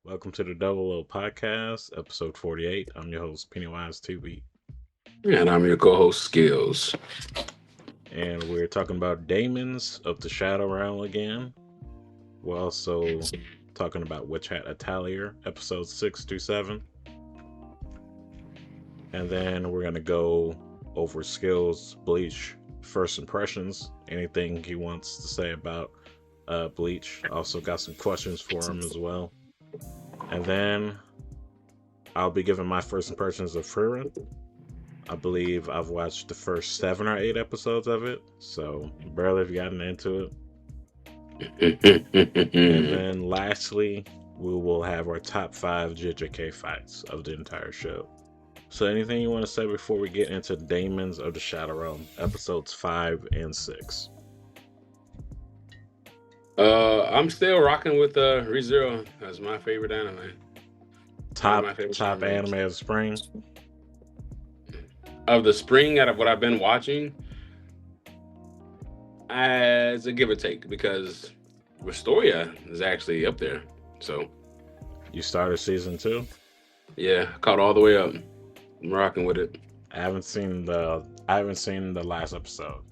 Welcome to the Double O Podcast, episode 48. I'm your host, Pennywise TV, And I'm your co-host, Skillz. and we're talking about Daemons of the Shadow Realm again. We're also talking about Witch Hat Atelier episodes 6 through 7. And then we're going to go over Skillz, Bleach, first impressions, anything he wants to say about Bleach. Also got some questions for him as well. And then I'll be giving my first impressions of Frieren. I believe I've watched the first 7 or 8 episodes of it, so barely have gotten into it. And then lastly, we will have our top 5 JJK fights of the entire show. So anything you want to say before we get into Daemons of the Shadow Realm, episodes 5 and 6? I'm still rocking with ReZero as my favorite anime. Top favorite anime of spring? Of the spring, out of what I've been watching, as a give or take, because Restoria is actually up there. So You started season 2? yeah, caught all the way up. I'm rocking with it. I haven't seen the last episode.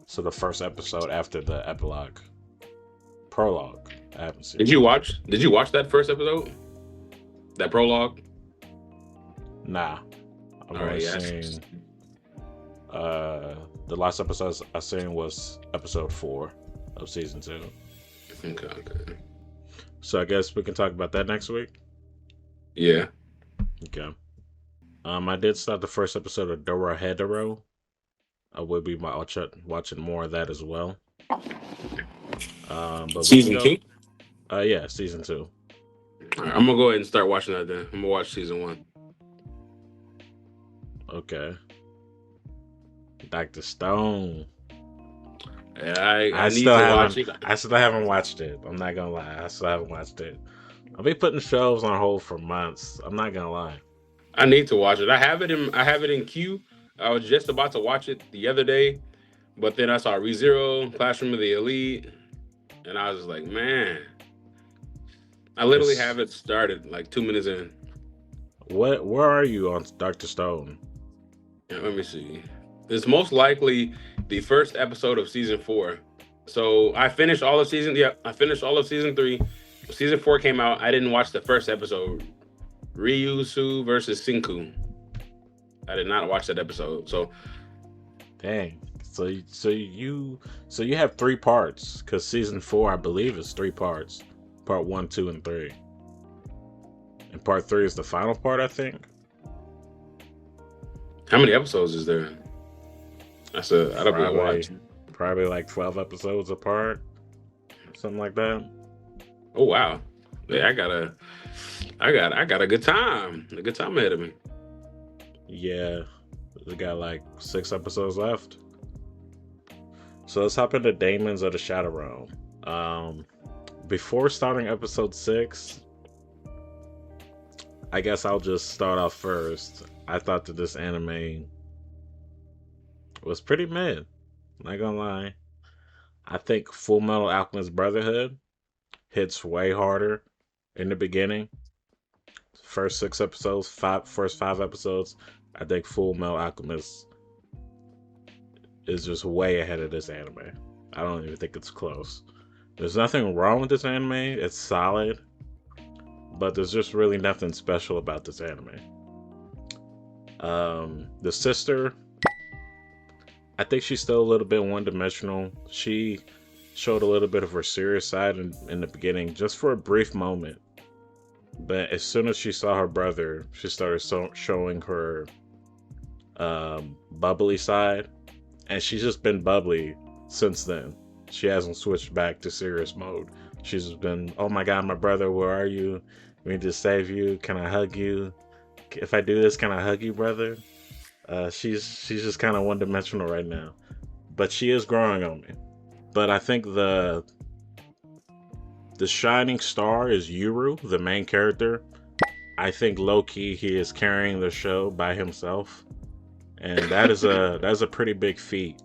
So the first episode after the epilogue. Prologue. I haven't seen. Did you watch that first episode? That prologue? Nah. I've All right, only yeah. seen the last episode I seen was episode 4 of season 2. Okay. So I guess we can talk about that next week. Yeah. Okay. I did start the first episode of Dora Hedero. I will be watching more of that as well. But Season 2? Yeah, season 2. All right, I'm gonna go ahead and start watching that then. I'm gonna watch season 1. Okay. Dr. Stone. Yeah, I need still to watch it. I still haven't watched it. I'm not gonna lie. I still haven't watched it. I've been putting shows on hold for months. I'm not gonna lie. I need to watch it. I have it in queue. I was just about to watch it the other day, but then I saw ReZero, Classroom of the Elite, and I was just like, man. I literally have it started like 2 minutes in. Where are you on Dr. Stone? Yeah, let me see. It's most likely the first episode of season 4. So I finished all of season. Yeah, I finished all of season 3. Season 4 came out. I didn't watch the first episode. Ryusu versus Sinku. I did not watch that episode. So, dang. So you have 3 parts, because season 4 I believe is 3 parts. Part 1, 2, and 3. And part 3 is the final part, I think. How many episodes is there? I don't know. Watch. Probably like 12 episodes apart, something like that. Oh wow! Yeah, I got a good time. A good time ahead of me. Yeah, we got like 6 episodes left. So let's hop into Daemons of the Shadow Realm. Before starting episode 6, I guess I'll just start off first. I thought that this anime was pretty mid. Not gonna lie. I think Fullmetal Alchemist Brotherhood hits way harder in the beginning. First 6 episodes, first 5 episodes, I think Fullmetal Alchemist is just way ahead of this anime. I don't even think it's close. There's nothing wrong with this anime. It's solid. But there's just really nothing special about this anime. The sister, I think she's still a little bit one-dimensional. She showed a little bit of her serious side in the beginning, just for a brief moment. But as soon as she saw her brother, she started showing her bubbly side. And she's just been bubbly since then. She hasn't switched back to serious mode. She's been, oh my god, my brother, where are you? We need to save you. Can I hug you? If I do this, can I hug you, brother? She's just kind of one-dimensional right now. But she is growing on me. But I think the shining star is Yuru, the main character. I think low-key he is carrying the show by himself. And that is a pretty big feat.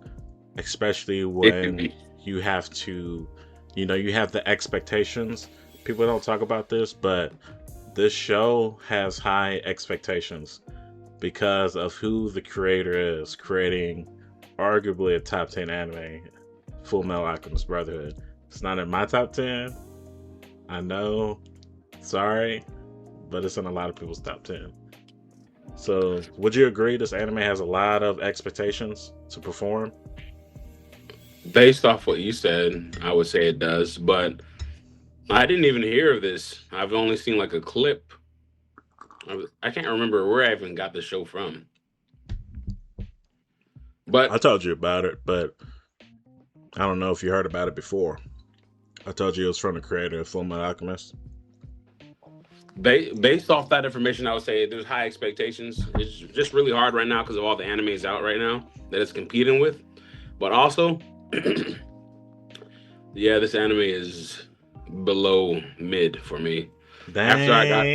Especially when you have to, you have the expectations. People don't talk about this, but this show has high expectations because of who the creator is, creating arguably a top 10 anime, Full Metal Alchemist Brotherhood. It's not in my top 10. I know. Sorry. But it's in a lot of people's top 10. So, would you agree this anime has a lot of expectations to perform? Based off what you said, I would say it does, but I didn't even hear of this. I've only seen like a clip. I can't remember where I even got the show from. But I told you about it, but I don't know if you heard about it before. I told you it was from the creator of Fullmetal Alchemist. based off that information, I would say there's high expectations. It's just really hard right now because of all the animes out right now that it's competing with. But also, yeah, this anime is below mid for me. Dang. After I got,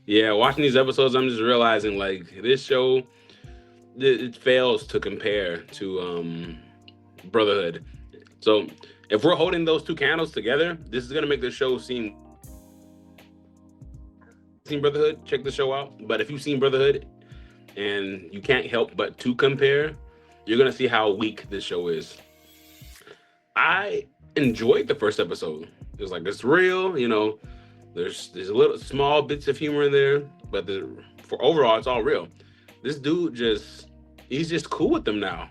yeah, watching these episodes, I'm just realizing like this show, it fails to compare to Brotherhood. So if we're holding those two candles together, this is gonna make the show seem. Seen Brotherhood, check the show out. But if you've seen Brotherhood and you can't help but to compare, you're gonna see how weak this show is. I enjoyed the first episode. It was like it's real, you know. There's a little small bits of humor in there, but for overall, it's all real. This dude he's just cool with them now.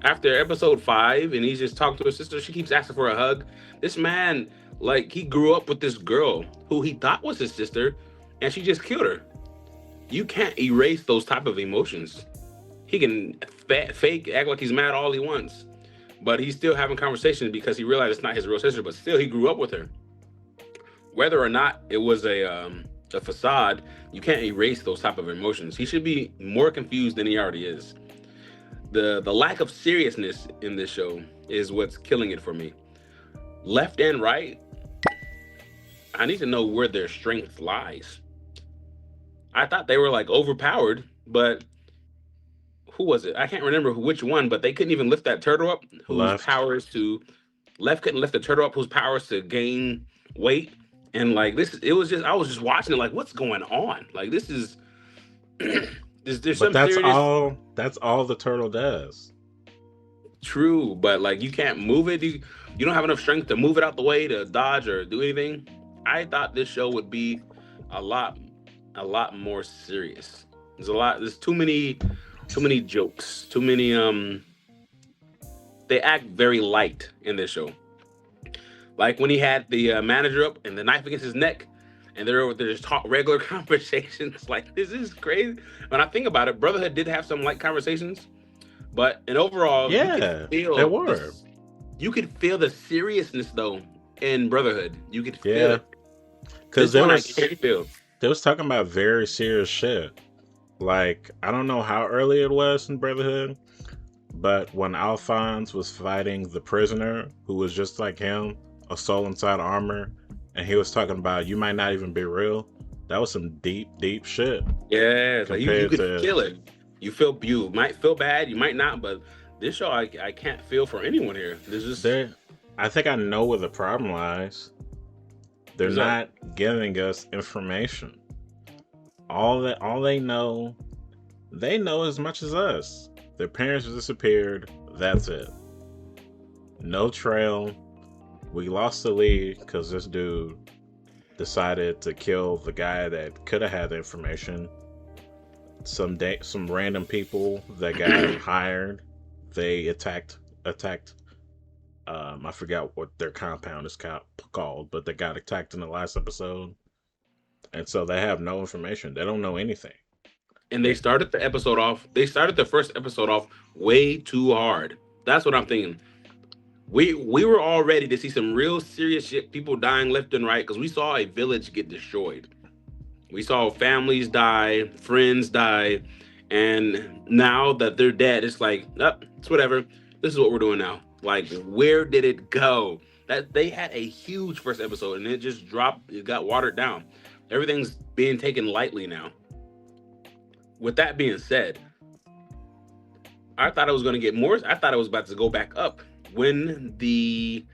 After episode 5, and he's just talking to his sister. She keeps asking for a hug. This man, like, he grew up with this girl who he thought was his sister, and she just killed her. You can't erase those type of emotions. He can fake, act like he's mad all he wants, but he's still having conversations because he realized it's not his real sister, but still he grew up with her. Whether or not it was a facade, you can't erase those type of emotions. He should be more confused than he already is. The lack of seriousness in this show is what's killing it for me. Left and right, I need to know where their strength lies. I thought they were like overpowered, but who was it? I can't remember which one, but they couldn't even lift that turtle up whose powers to left couldn't lift the turtle up whose powers to gain weight. And like this, it was just I was just watching it like, what's going on? Like this is there's But some that's serious. that's all the turtle does. True, but like you can't move it. You don't have enough strength to move it out the way to dodge or do anything. I thought this show would be a lot more serious. There's too many jokes, too many they act very light in this show. Like when he had the manager up and the knife against his neck, and they're just talk regular conversations. Like this is crazy. When I think about it, Brotherhood did have some light conversations, but in overall, Yeah, you they were. you could feel the seriousness though in Brotherhood. You could feel Yeah, it. because This one I can't feel. they was talking about very serious shit. Like I don't know how early it was in Brotherhood, but when Alphonse was fighting the prisoner who was just like him, a soul inside armor, and he was talking about you might not even be real. That was some deep shit. Yeah, it's like you Compared could to feel it. You might feel bad, you might not, but this show I can't feel for anyone here. There's just there, I think I know where the problem lies. They're what's that? not giving us information. All they know as much as us. Their parents disappeared. That's it. No trail. We lost the lead because this dude decided to kill the guy that could have had the information. Some random people that got hired. They attacked. I forgot what their compound is called, but they got attacked in the last episode, and so they have no information. They don't know anything. And they started the first episode off way too hard. That's what I'm thinking. We were all ready to see some real serious shit, people dying left and right, because we saw a village get destroyed. We saw families die, friends die, and now that they're dead, it's like, it's whatever. This is what we're doing now. Like, where did it go? That they had a huge first episode, and it just dropped. It got watered down. Everything's being taken lightly now. With that being said, I thought it was going to get more. I thought it was about to go back up when the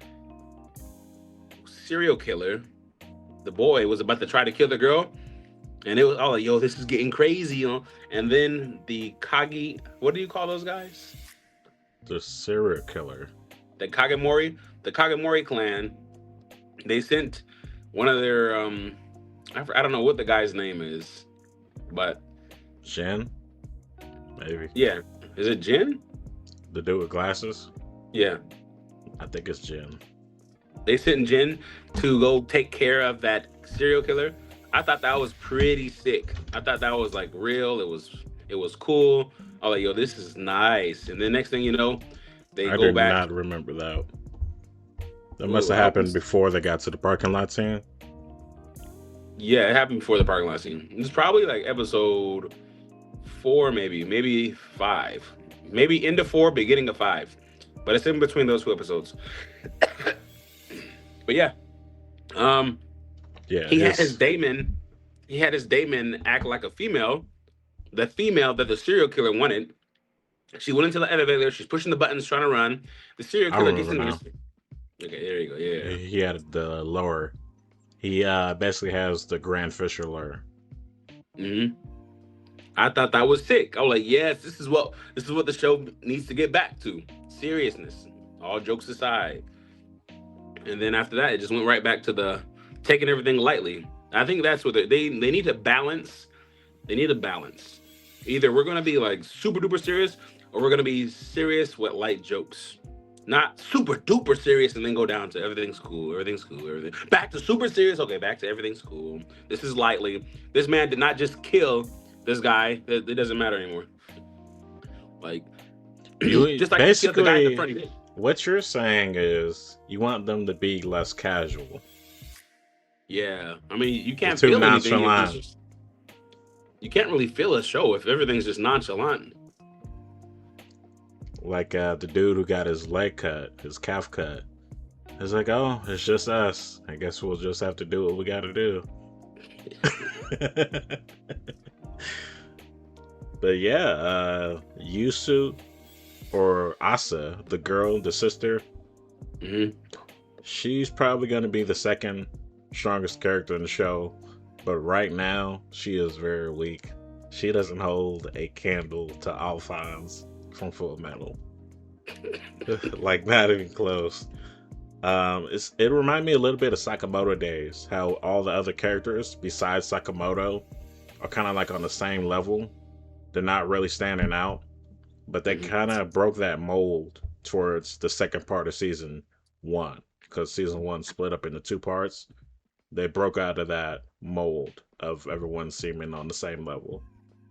serial killer the boy was about to try to kill the girl, and it was all like, yo, this is getting crazy, you know. And then the Kagi, what do you call those guys? The serial killer. The Kagemori, the Kagemori clan. They sent one of their I don't know what the guy's name is, but Jin? Maybe. yeah, is it Jin? The dude with glasses? Yeah, I think it's Jin. they sent Jin to go take care of that serial killer. I thought that was pretty sick. I thought that was like real. It was cool. I was like, yo, this is nice. And then next thing you know, they I go did back. not remember that. That Ooh, must have I happened was- before they got to the parking lot scene. Yeah, it happened before the parking lot scene. It's probably like episode 4, maybe 5, maybe into 4, beginning of 5. But it's in between those 2 episodes. But yeah, um, Yeah, he had his Daemon. He had his Daemon act like a female, the female that the serial killer wanted. She went into the elevator. She's pushing the buttons, trying to run. The serial I killer gets remember in now. there. Okay, there you go. Yeah. He had the lower. He basically has the Grand Fisher lure. hmm I thought that was sick. I was like, yes, this is what the show needs to get back to. Seriousness. All jokes aside. And then after that, it just went right back to the taking everything lightly. I think that's what they need to balance. They need a balance. Either we're gonna be like super duper serious, or we're gonna be serious with light jokes. Not super duper serious and then go down to everything's cool, everything. Back to super serious, okay, back to everything's cool. This is lightly. This man did not just kill this guy. It doesn't matter anymore. Like, You just like he killed the guy in the basically front. He did. what you're saying is you want them to be less casual. Yeah, I mean, you can't Too feel anything. nonchalant. You can't really feel a show if everything's just nonchalant. Like the dude who got his leg cut, his calf cut. It's like, oh, it's just us. I guess we'll just have to do what we got to do. But yeah, Yusu or Asa, the girl, the sister, hmm she's probably going to be the second strongest character in the show. But right now, she is very weak. She doesn't hold a candle to Alphonse from Full Metal. Like, not even close. It reminded me a little bit of Sakamoto days. How all the other characters besides Sakamoto are kind of like on the same level. They're not really standing out, but they kind of broke that mold towards the second part of season 1, because season 1 split up into 2 parts. They broke out of that mold of everyone seeming on the same level.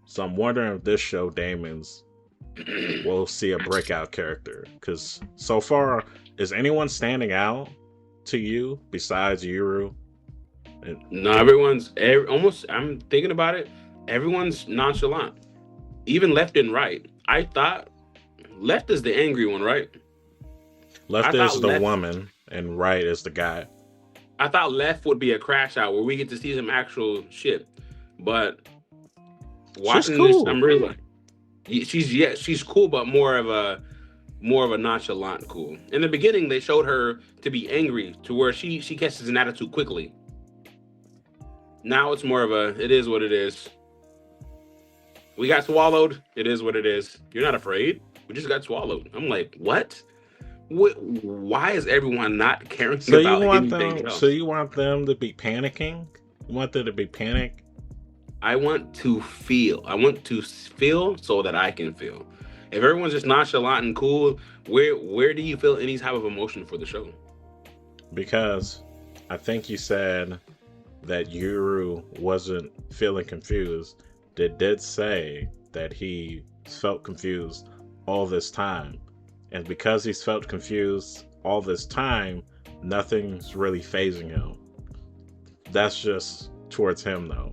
So I'm wondering if this show, Daemons, we'll see a breakout character. Because so far, is anyone standing out to you besides Yuru? No, almost. I'm thinking about it. Everyone's nonchalant, even left and right. I thought left is the angry one, right? Left I is thought the left- woman, and right is the guy. I thought left would be a crash out where we get to see some actual shit, but watching this, cool. I'm really she's cool, but more of a nonchalant cool. In the beginning, they showed her to be angry to where she catches an attitude quickly. Now it's more of a it is what it is. We got swallowed. It is what it is. You're not afraid. We just got swallowed. I'm like, what? Why is everyone not caring So you about want anything them? else? So you want them to be panicking? You want them to be panic? I want to feel. I want to feel so that I can feel. If everyone's just nonchalant and cool, where do you feel any type of emotion for the show? Because I think you said that Yuru wasn't feeling confused. They did say that he felt confused all this time. And because he's felt confused all this time, nothing's really phasing him. That's just towards him, though.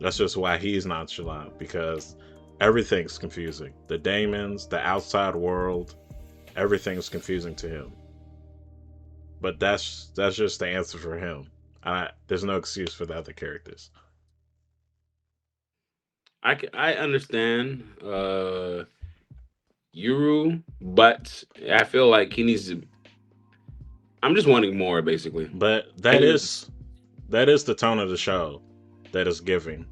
That's just why he's nonchalant, because everything's confusing. The Daemons, the outside world, everything's confusing to him. But that's just the answer for him. There's no excuse for the other characters. I understand Yuru, but I feel like he needs to. I'm just wanting more, basically. But that And- is that is the tone of the show that is giving.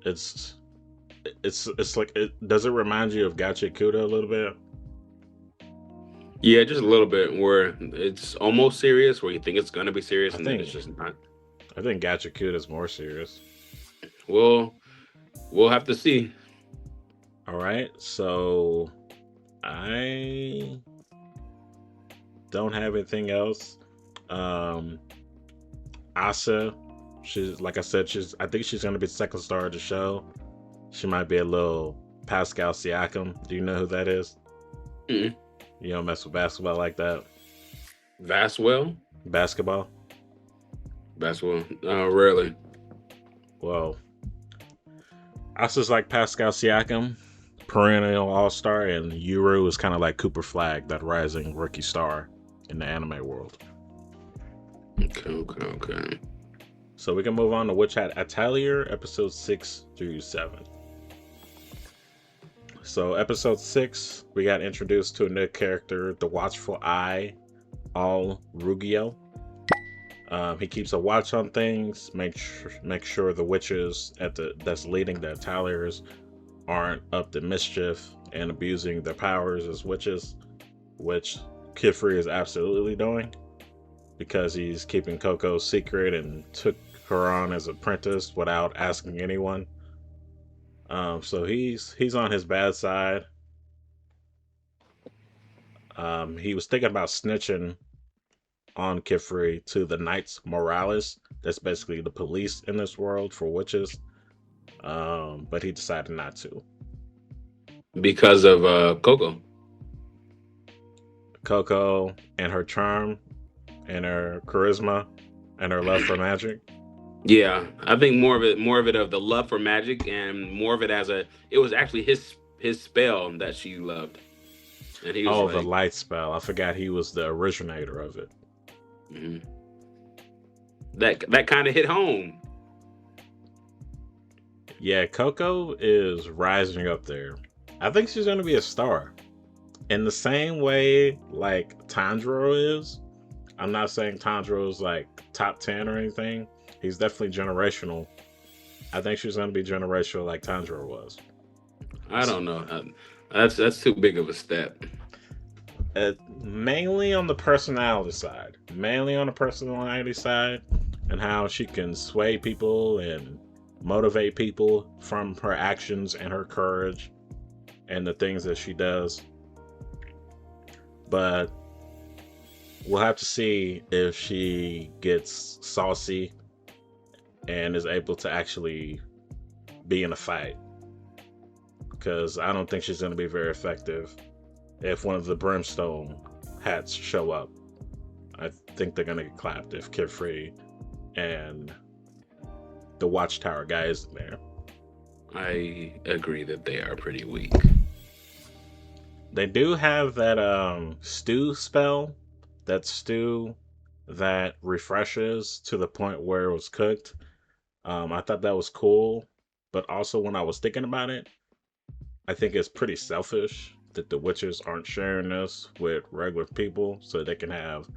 It's it's like does it remind you of Gacha Kuda a little bit? Yeah, just a little bit where it's almost serious, where you think it's gonna be serious, and then it's just not. I think Gacha Kuda is more serious. Well, we'll have to see. All right, so I don't have anything else. Asa, she's like I said, I think she's gonna be the second star of the show. She might be a little Pascal Siakam. Do you know who that is? Mm-mm. You don't mess with basketball like that. Basketball. Rarely. Well, Asa's like Pascal Siakam, perennial all-star, and Yuru is kind of like Cooper Flag, that rising rookie star in the anime world. Okay. So we can move on to Witch Hat Atelier, episodes 6 through 7. So episode 6, we got introduced to a new character, the Watchful Eye, All Rugio. He keeps a watch on things, make sure the witches that's leading the Ateliers aren't up to mischief and abusing their powers as witches, which Qifrey is absolutely doing because he's keeping Coco's secret and took her on as an apprentice without asking anyone. So he's on his bad side. He was thinking about snitching on Qifrey to the Knights Moralis. That's basically the police in this world for witches. But he decided not to. Because of Coco. Coco and her charm and her charisma and her love for magic. Yeah, I think more of it of the love for magic, and more of it as it was actually his spell that she loved. And he was the light spell. I forgot he was the originator of it. Mm-hmm. That kind of hit home. Yeah, Coco is rising up there. I think she's going to be a star. In the same way like Tanjiro is. I'm not saying Tanjiro is like top 10 or anything. He's definitely generational. I think she's going to be generational like Tanjiro was. I don't know. That's too big of a step. Mainly on the personality side. And how she can sway people and motivate people from her actions and her courage and the things that she does. But we'll have to see if she gets saucy and is able to actually be in a fight. Because I don't think she's going to be very effective if one of the brimstone hats show up. I think they're going to get clapped if Qifrey and the Watchtower guy is there. I agree that they are pretty weak. They do have that stew spell. That stew that refreshes to the point where it was cooked. I thought that was cool. But also when I was thinking about it, I think it's pretty selfish that the witches aren't sharing this with regular people so they can have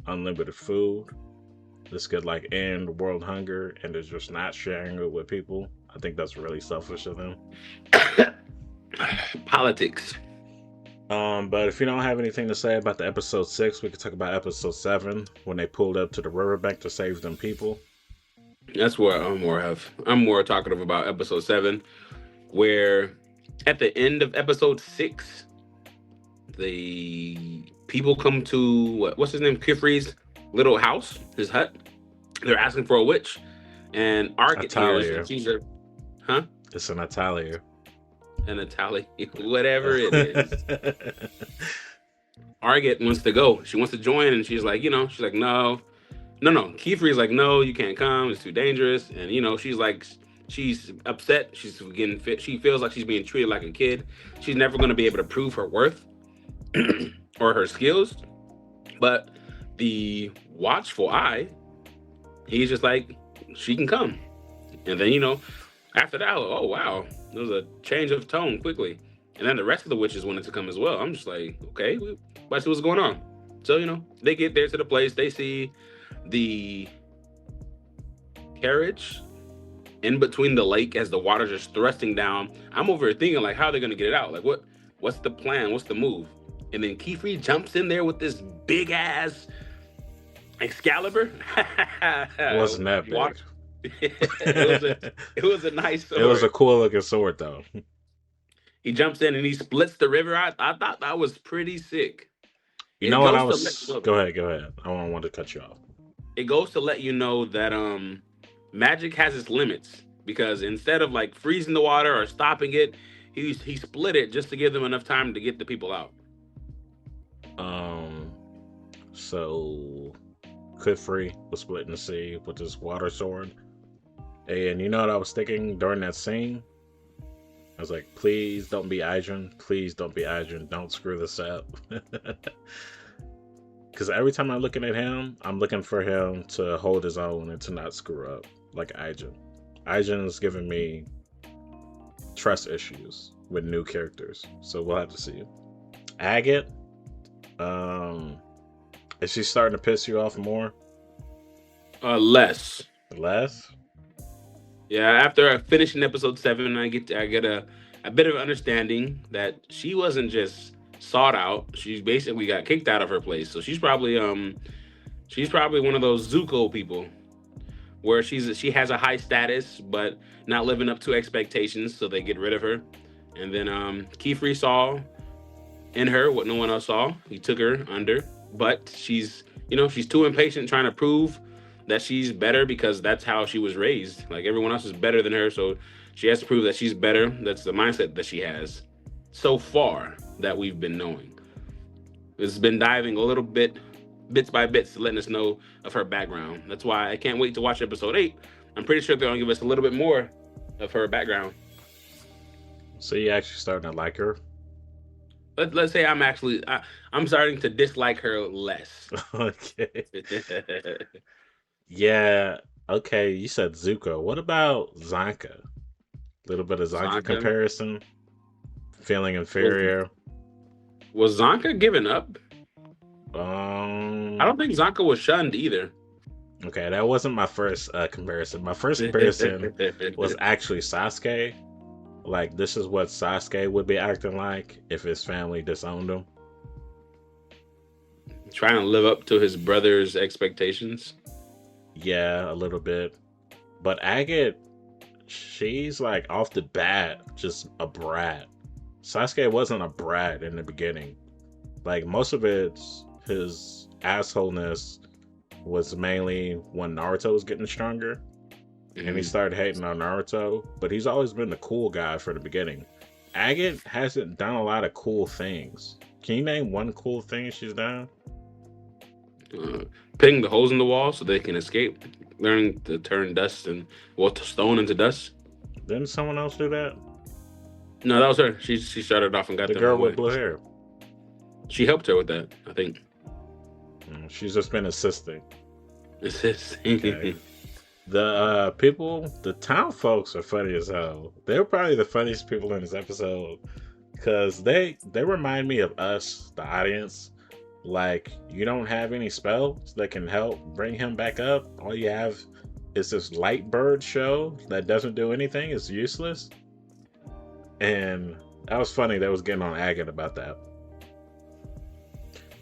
unlimited food. This could like end world hunger, and they're just not sharing it with people. I think that's really selfish of them. Politics. But if you don't have anything to say about the episode 6, we could talk about episode 7 when they pulled up to the riverbank to save them people. That's where I'm more talkative about episode 7, where at the end of episode 6, the people come to what's his name, Qifrey's little house, his hut. They're asking for a witch, and Agott hears she's a, huh? It's an Atelier. An Atelier, whatever it is. Agott wants to go. She wants to join, and she's like, no. Qifrey's like, no, you can't come. It's too dangerous. And she's upset. She's getting fit. She feels like she's being treated like a kid. She's never going to be able to prove her worth or her skills. But the Watchful Eye, he's just like, she can come. And then, after that, oh, wow, there was a change of tone quickly. And then the rest of the witches wanted to come as well. I'm just like, okay, let's see what's going on. So, they get there to the place. They see the carriage in between the lake as the water's just thrusting down. I'm over here thinking like, how are they gonna get it out? Like, what's the plan? What's the move? And then Qifrey jumps in there with this big ass Excalibur. Wasn't that big? Water. it was a nice sword. It was a cool looking sword though. He jumps in and he splits the river. I thought that was pretty sick. You know what I was? Go ahead. I don't want to cut you off. It goes to let you know that magic has its limits, because instead of like freezing the water or stopping it, he split it just to give them enough time to get the people out. So Qifrey was splitting the sea with his water sword. And you know what I was thinking during that scene? I was like, please don't be Aizen. Please don't be Aizen. Don't screw this up. Because every time I'm looking at him, I'm looking for him to hold his own and to not screw up like Aizen. Aizen is giving me trust issues with new characters. So we'll have to see. Agott, is she starting to piss you off more? Less. Less? Yeah, after finishing episode 7, I get a bit of understanding that she wasn't just sought out. She basically got kicked out of her place. So she's probably one of those Zuko people where she has a high status but not living up to expectations, so they get rid of her. And then Qifrey saw in her what no one else saw. He took her under, but she's too impatient trying to prove that she's better, because that's how she was raised. Like, everyone else is better than her, so she has to prove that she's better. That's the mindset that she has so far that we've been knowing. It's been diving a little bit, bits by bits, letting us know of her background. That's why I can't wait to watch episode 8. I'm pretty sure they're gonna give us a little bit more of her background. So you actually starting to like her? Let's say I'm starting to dislike her less. Okay. Yeah. Okay. You said Zuko. What about Zanka? A little bit of Zanka comparison. Feeling inferior. Was Zanka giving up? I don't think Zanka was shunned either. Okay, that wasn't my first comparison. My first comparison was actually Sasuke. Like, this is what Sasuke would be acting like if his family disowned him. Trying to live up to his brother's expectations. Yeah, a little bit. But Agott, she's like off the bat just a brat. Sasuke wasn't a brat in the beginning. Like, most of it's his assholeness was mainly when Naruto was getting stronger. And he started hating on Naruto. But he's always been the cool guy from the beginning. Agott hasn't done a lot of cool things. Can you name one cool thing she's done? Putting the holes in the wall so they can escape. Learning to turn stone into dust. Didn't someone else do that? No, that was her. She started off and got the girl with blue hair. She helped her with that, I think. She's just been assisting. Assisting. Okay. The town folks are funny as hell. They're probably the funniest people in this episode, because they remind me of us, the audience. Like, you don't have any spells that can help bring him back up. All you have is this light bird show that doesn't do anything. It's useless. And that was funny. They was getting on Agott about that.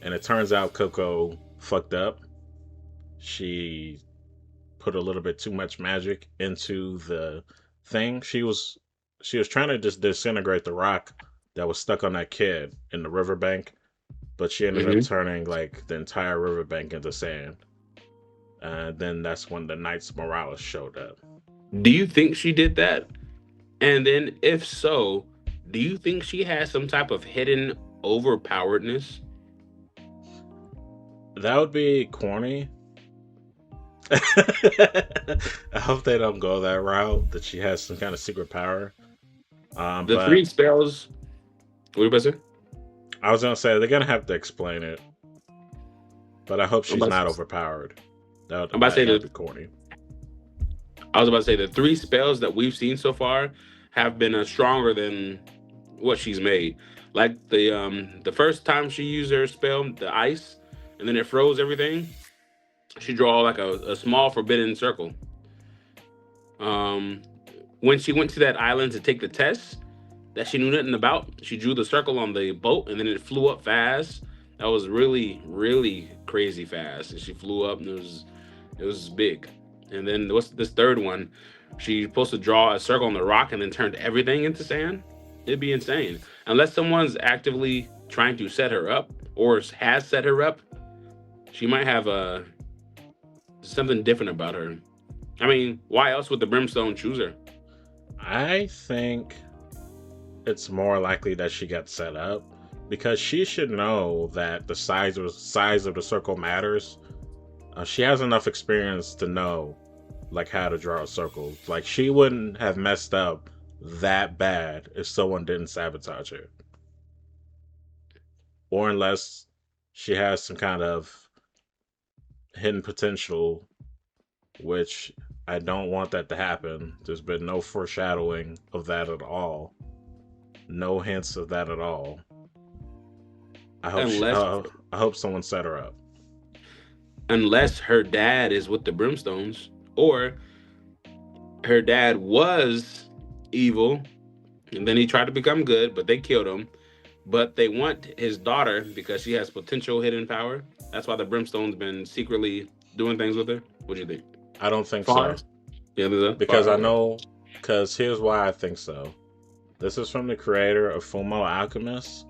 And it turns out Coco fucked up. She put a little bit too much magic into the thing. She was trying to just disintegrate the rock that was stuck on that kid in the riverbank. But she ended up turning like the entire riverbank into sand. Then that's when the Knights Moralis showed up. Do you think she did that? And then, if so, do you think she has some type of hidden overpoweredness? That would be corny. I hope they don't go that route, that she has some kind of secret power. The 3 spells. What are you about to say? I was gonna say they're gonna have to explain it, but I hope she's not overpowered. That would be corny. I was about to say the 3 spells that we've seen so far have been stronger than what she's made. Like the first time she used her spell, the ice, and then it froze everything. She drew like a small forbidden circle, Um, when she went to that island to take the test that she knew nothing about, she drew the circle on the boat and then it flew up fast. That was really, really crazy fast. And she flew up and it was big. And then what's this third one? She's supposed to draw a circle on the rock and then turned everything into sand. It'd be insane. Unless someone's actively trying to set her up or has set her up, she might have something different about her. I mean, why else would the Brimstone choose her? I think it's more likely that she got set up because she should know that the size of the circle matters. She has enough experience to know like how to draw a circle. Like she wouldn't have messed up that bad if someone didn't sabotage her, or unless she has some kind of hidden potential, which I don't want that to happen. There's been no foreshadowing of that at all. No hints of that at all. Unless I hope someone set her up. unless her dad is with the Brimstones, or her dad was evil and then he tried to become good, but they killed him. But they want his daughter because she has potential hidden power. That's why the Brimstone's been secretly doing things with her. What do you think? I don't think so. Far? Yeah, there's a Because far. I know, because here's why I think so. This is from the creator of Fullmetal Alchemist.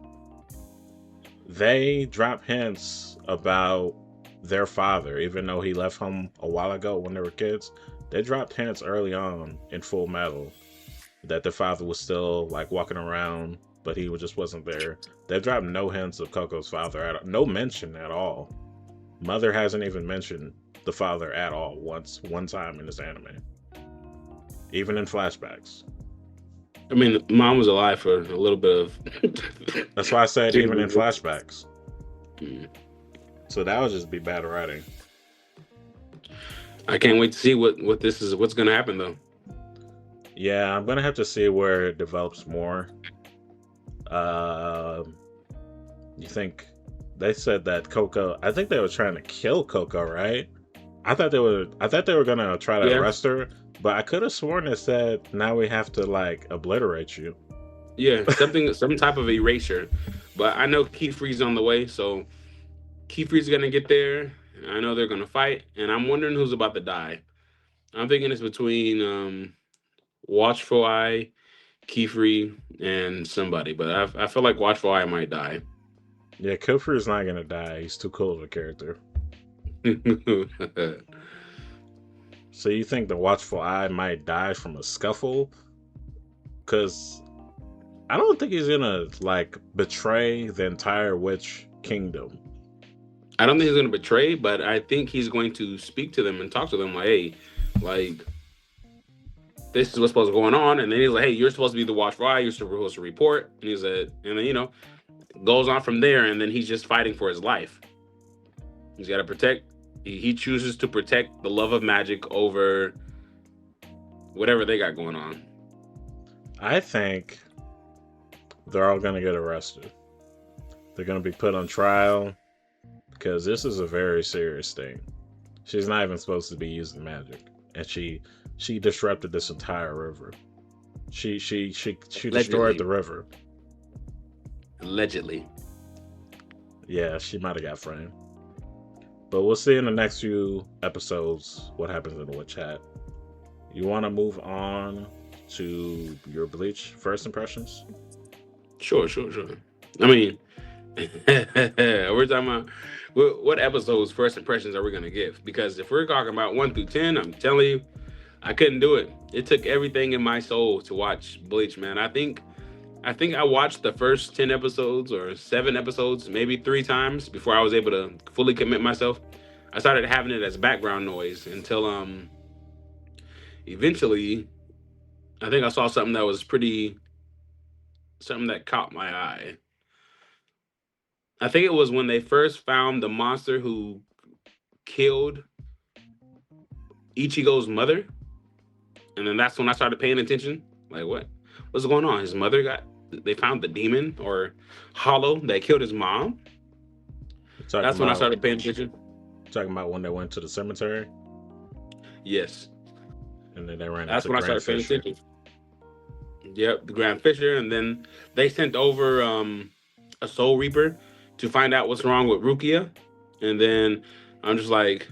They drop hints about their father, even though he left home a while ago when they were kids. They dropped hints early on in Full Metal that their father was still like walking around, but he just wasn't there. They dropped no hints of Coco's father at all. No mention at all. Mother hasn't even mentioned the father at all one time in this anime, even in flashbacks. I mean, mom was alive for a little bit of. That's why I said even in Mm. flashbacks. So that would just be bad writing. I can't wait to see what this is. What's gonna happen though? Yeah, I'm gonna have to see where it develops more. Uh, you think they said that Coco? I think they were trying to kill Coco, right? I thought they were. I thought they were gonna try to Yeah. arrest her, but I could have sworn it said now we have to like obliterate you. Yeah, some type of erasure. But I know Qifrey's on the way, so Qifrey's gonna get there. I know they're gonna fight, and I'm wondering who's about to die. I'm thinking it's between Watchful Eye, Qifrey, and somebody. But I feel like Watchful Eye might die. Yeah, Qifrey's not gonna die. He's too cool of a character. So you think the Watchful Eye might die from a scuffle? Because I don't think he's gonna like betray the entire Witch Kingdom. I don't think he's gonna betray, but I think he's going to speak to them and talk to them like, hey, like this is what's supposed to be going on. And then he's like, hey, you're supposed to be the Watchful Eye, you're supposed to report. And he's like, and then goes on from there, and then he's just fighting for his life. He's got to protect. He chooses to protect the love of magic over whatever they got going on. I think they're all gonna get arrested. They're gonna be put on trial because this is a very serious thing. She's not even supposed to be using magic, and she disrupted this entire river. She destroyed the river. Allegedly. Yeah, she might have got framed. But we'll see in the next few episodes what happens in the Witch Hat. You want to move on to your Bleach first impressions? Sure. I mean, we're talking about what episodes first impressions are we gonna give? Because if we're talking about 1 through 10, I'm telling you, I couldn't do it. It took everything in my soul to watch Bleach, man. I think I watched the first 10 episodes or 7 episodes maybe 3 times before I was able to fully commit myself. I started having it as background noise until eventually I think I saw something that was something that caught my eye. I think it was when they first found the monster who killed Ichigo's mother. And then that's when I started paying attention. Like, what's going on? His mother they found the demon or hollow that killed his mom. That's when I started paying attention. Talking about when they went to the cemetery? Yes. And then they ran That's into when I Grand started paying Fisher. attention. Yep, the Grand Fisher, and then they sent over a Soul Reaper to find out what's wrong with Rukia, and then I'm just like,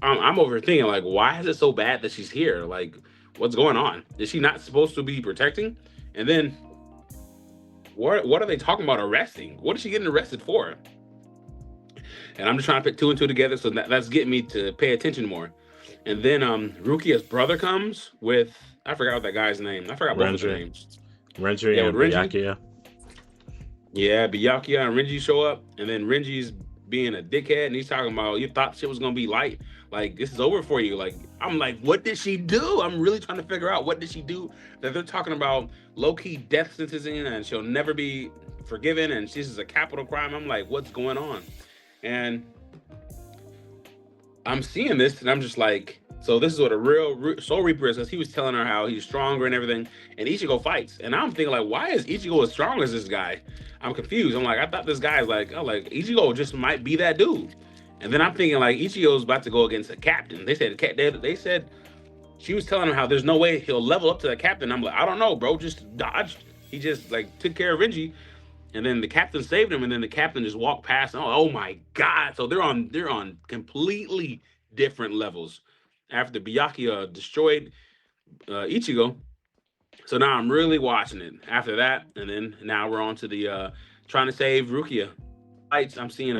I'm over here thinking like, why is it so bad that she's here? Like, what's going on? Is she not supposed to be protecting? And then what are they talking about arresting? What is she getting arrested for? And I'm just trying to put two and two together, so that's getting me to pay attention more. And then Rukia's brother comes with, I forgot what that guy's name. I forgot both of their names. Renji Yeah, and with Renji. Byakuya. Yeah, Byakuya and Renji show up, and then Renji's being a dickhead, and he's talking about, you thought shit was gonna be light, like this is over for you. Like, I'm like, what did she do? I'm really trying to figure out what did she do that they're talking about low-key death sentencing, and she'll never be forgiven, and this is a capital crime. I'm like, what's going on? And I'm seeing this, and I'm just like, so this is what a real Soul Reaper is, because he was telling her how he's stronger and everything, and Ichigo fights. And I'm thinking, like, why is Ichigo as strong as this guy? I'm confused. I'm like, I thought this guy is like, Ichigo just might be that dude. And then I'm thinking, like, Ichigo's about to go against the captain. They said she was telling him how there's no way he'll level up to the captain. I'm like, I don't know, bro. Just dodged. He just, like, took care of Renji. And then the captain saved him, and then the captain just walked past. Oh my God. So they're on completely different levels after Byakuya destroyed Ichigo. So now I'm really watching it after that. And then now we're on to the trying to save Rukia fights. I'm seeing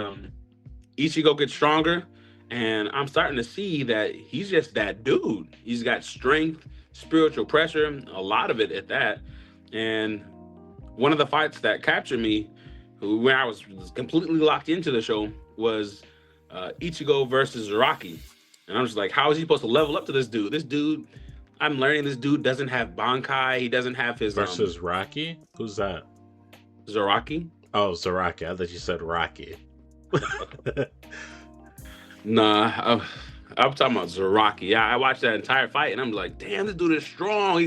Ichigo get stronger, and I'm starting to see that he's just that dude. He's got strength, spiritual pressure, a lot of it at that. And one of the fights that captured me when I was completely locked into the show was Ichigo versus Zaraki. And I'm just like, how is he supposed to level up to this dude? This dude, I'm learning this dude doesn't have Bankai. He doesn't have his... Versus Rocky? Who's that? Zaraki? Oh, Zaraki. I thought you said Rocky. Nah, I'm talking about Zaraki. Yeah, I watched that entire fight, and I'm like, damn, this dude is strong.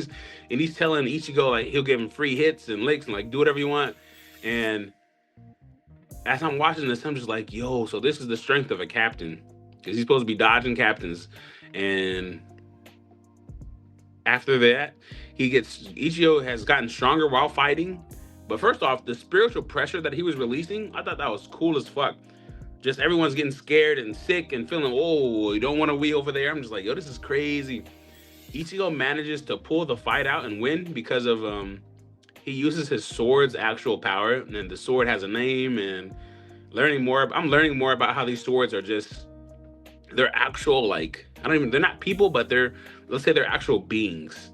He's telling Ichigo, like, he'll give him free hits and licks and, like, do whatever you want. And as I'm watching this, I'm just like, yo, so this is the strength of a captain. Because he's supposed to be dodging captains. And after that, Ichigo has gotten stronger while fighting. But first off, the spiritual pressure that he was releasing, I thought that was cool as fuck. Just everyone's getting scared and sick and feeling, oh, you don't want to be over there. I'm just like, yo, this is crazy. Ichigo manages to pull the fight out and win because of he uses his sword's actual power, and the sword has a name. And I'm learning more about how these swords are just, they're actual, like, they're not people, but let's say they're actual beings.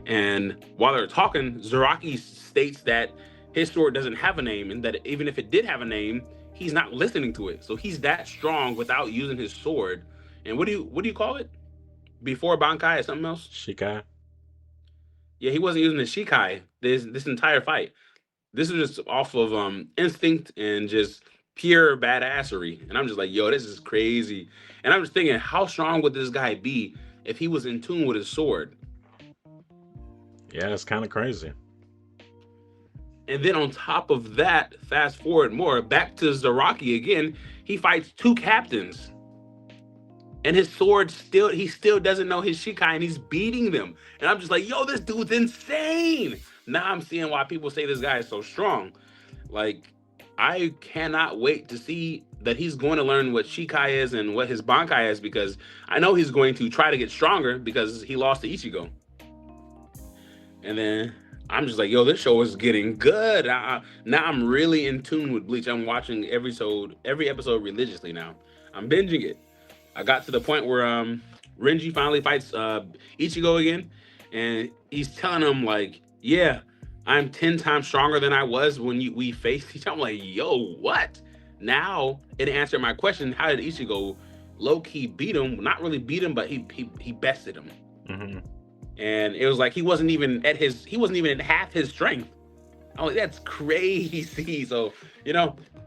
And while they're talking, Zaraki states that his sword doesn't have a name, and that even if it did have a name, he's not listening to it. So he's that strong without using his sword. And what do you call it? Before Bankai or something else? Shikai. Yeah, he wasn't using his Shikai this entire fight. This was just off of instinct and just pure badassery. And I'm just like, yo, this is crazy. And I'm just thinking, how strong would this guy be if he was in tune with his sword? Yeah, it's kind of crazy. And then on top of that, fast forward more, back to Zaraki again, he fights two captains. And his sword he still doesn't know his Shikai, and he's beating them. And I'm just like, yo, this dude's insane. Now I'm seeing why people say this guy is so strong. Like, I cannot wait to see that he's going to learn what Shikai is and what his Bankai is, because I know he's going to try to get stronger because he lost to Ichigo. And then I'm just like, yo, this show is getting good. Now I'm really in tune with Bleach. I'm watching every episode religiously now. I'm binging it. I got to the point where Renji finally fights Ichigo again, and he's telling him, like, yeah, I'm 10 times stronger than I was when we faced each other. I'm like, yo, what? Now, it answered my question, how did Ichigo low-key beat him? Not really beat him, but he bested him. Mm-hmm. And it was like he wasn't even at half his strength. I'm like, that's crazy. So,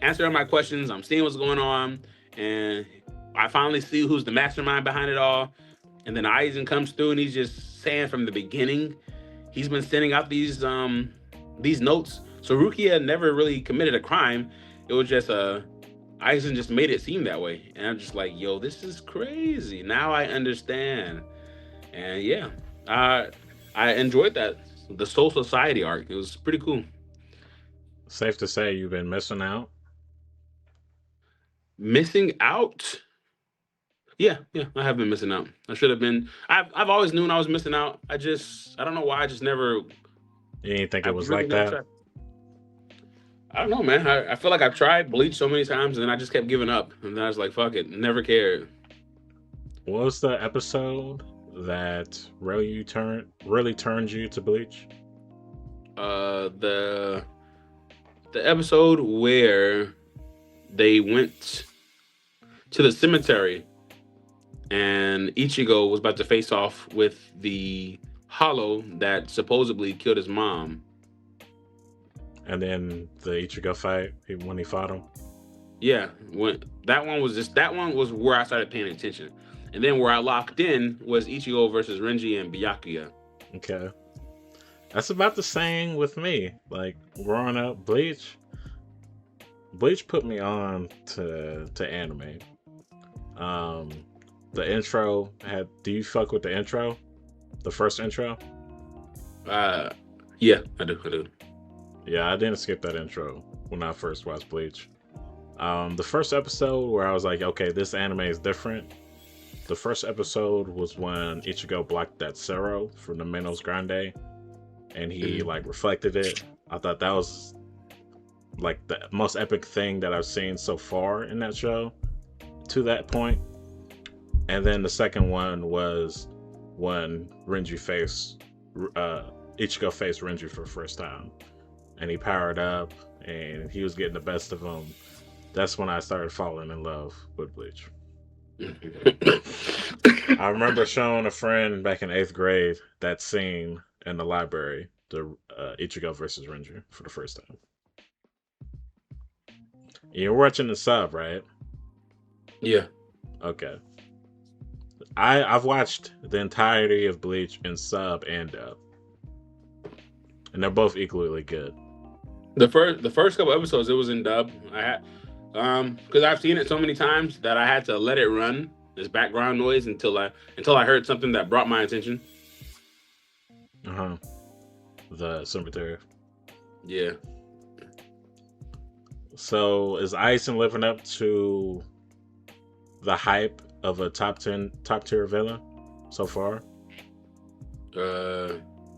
answering my questions, I'm seeing what's going on, and I finally see who's the mastermind behind it all. And then Aizen comes through, and he's just saying from the beginning, he's been sending out these notes. So Rukia never really committed a crime. It was just Aizen just made it seem that way. And I'm just like, yo, this is crazy. Now I understand. And yeah, I enjoyed that. The Soul Society arc. It was pretty cool. Safe to say you've been missing out. Missing out. Yeah, I have been missing out. I should have been. I've always known I was missing out. I don't know why. I just never. You didn't think it I was really like never that? tried. I don't know, man. I feel like I've tried Bleach so many times, and then I just kept giving up. And then I was like, fuck it, never cared. What was the episode that really turned you to Bleach? The episode where they went to the cemetery and Ichigo was about to face off with the Hollow that supposedly killed his mom. And then the Ichigo fight when he fought him. Yeah, when that one was where I started paying attention, and then where I locked in was Ichigo versus Renji and Byakuya. Okay, that's about the same with me. Like growing up, Bleach put me on to anime. Um, the intro had. Do you fuck with the intro? The first intro? Yeah, I do. Yeah, I didn't skip that intro when I first watched Bleach. The first episode where I was like, okay, this anime is different. The first episode was when Ichigo blocked that Zero from the Menos Grande, and he like reflected it. I thought that was like the most epic thing that I've seen so far in that show to that point. And then the second one was when Ichigo faced Renji for the first time, and he powered up, and he was getting the best of him. That's when I started falling in love with Bleach. I remember showing a friend back in 8th grade that scene in the library, the Ichigo versus Renji for the first time. You're watching the sub, right? Yeah. Okay. I've watched the entirety of Bleach in sub and dub, and they're both equally good. The first couple episodes, it was in dub. I had because I've seen it so many times that I had to let it run as background noise until I heard something that brought my attention. The cemetery. Yeah. So is Aizen living up to the hype of a top tier villain so far?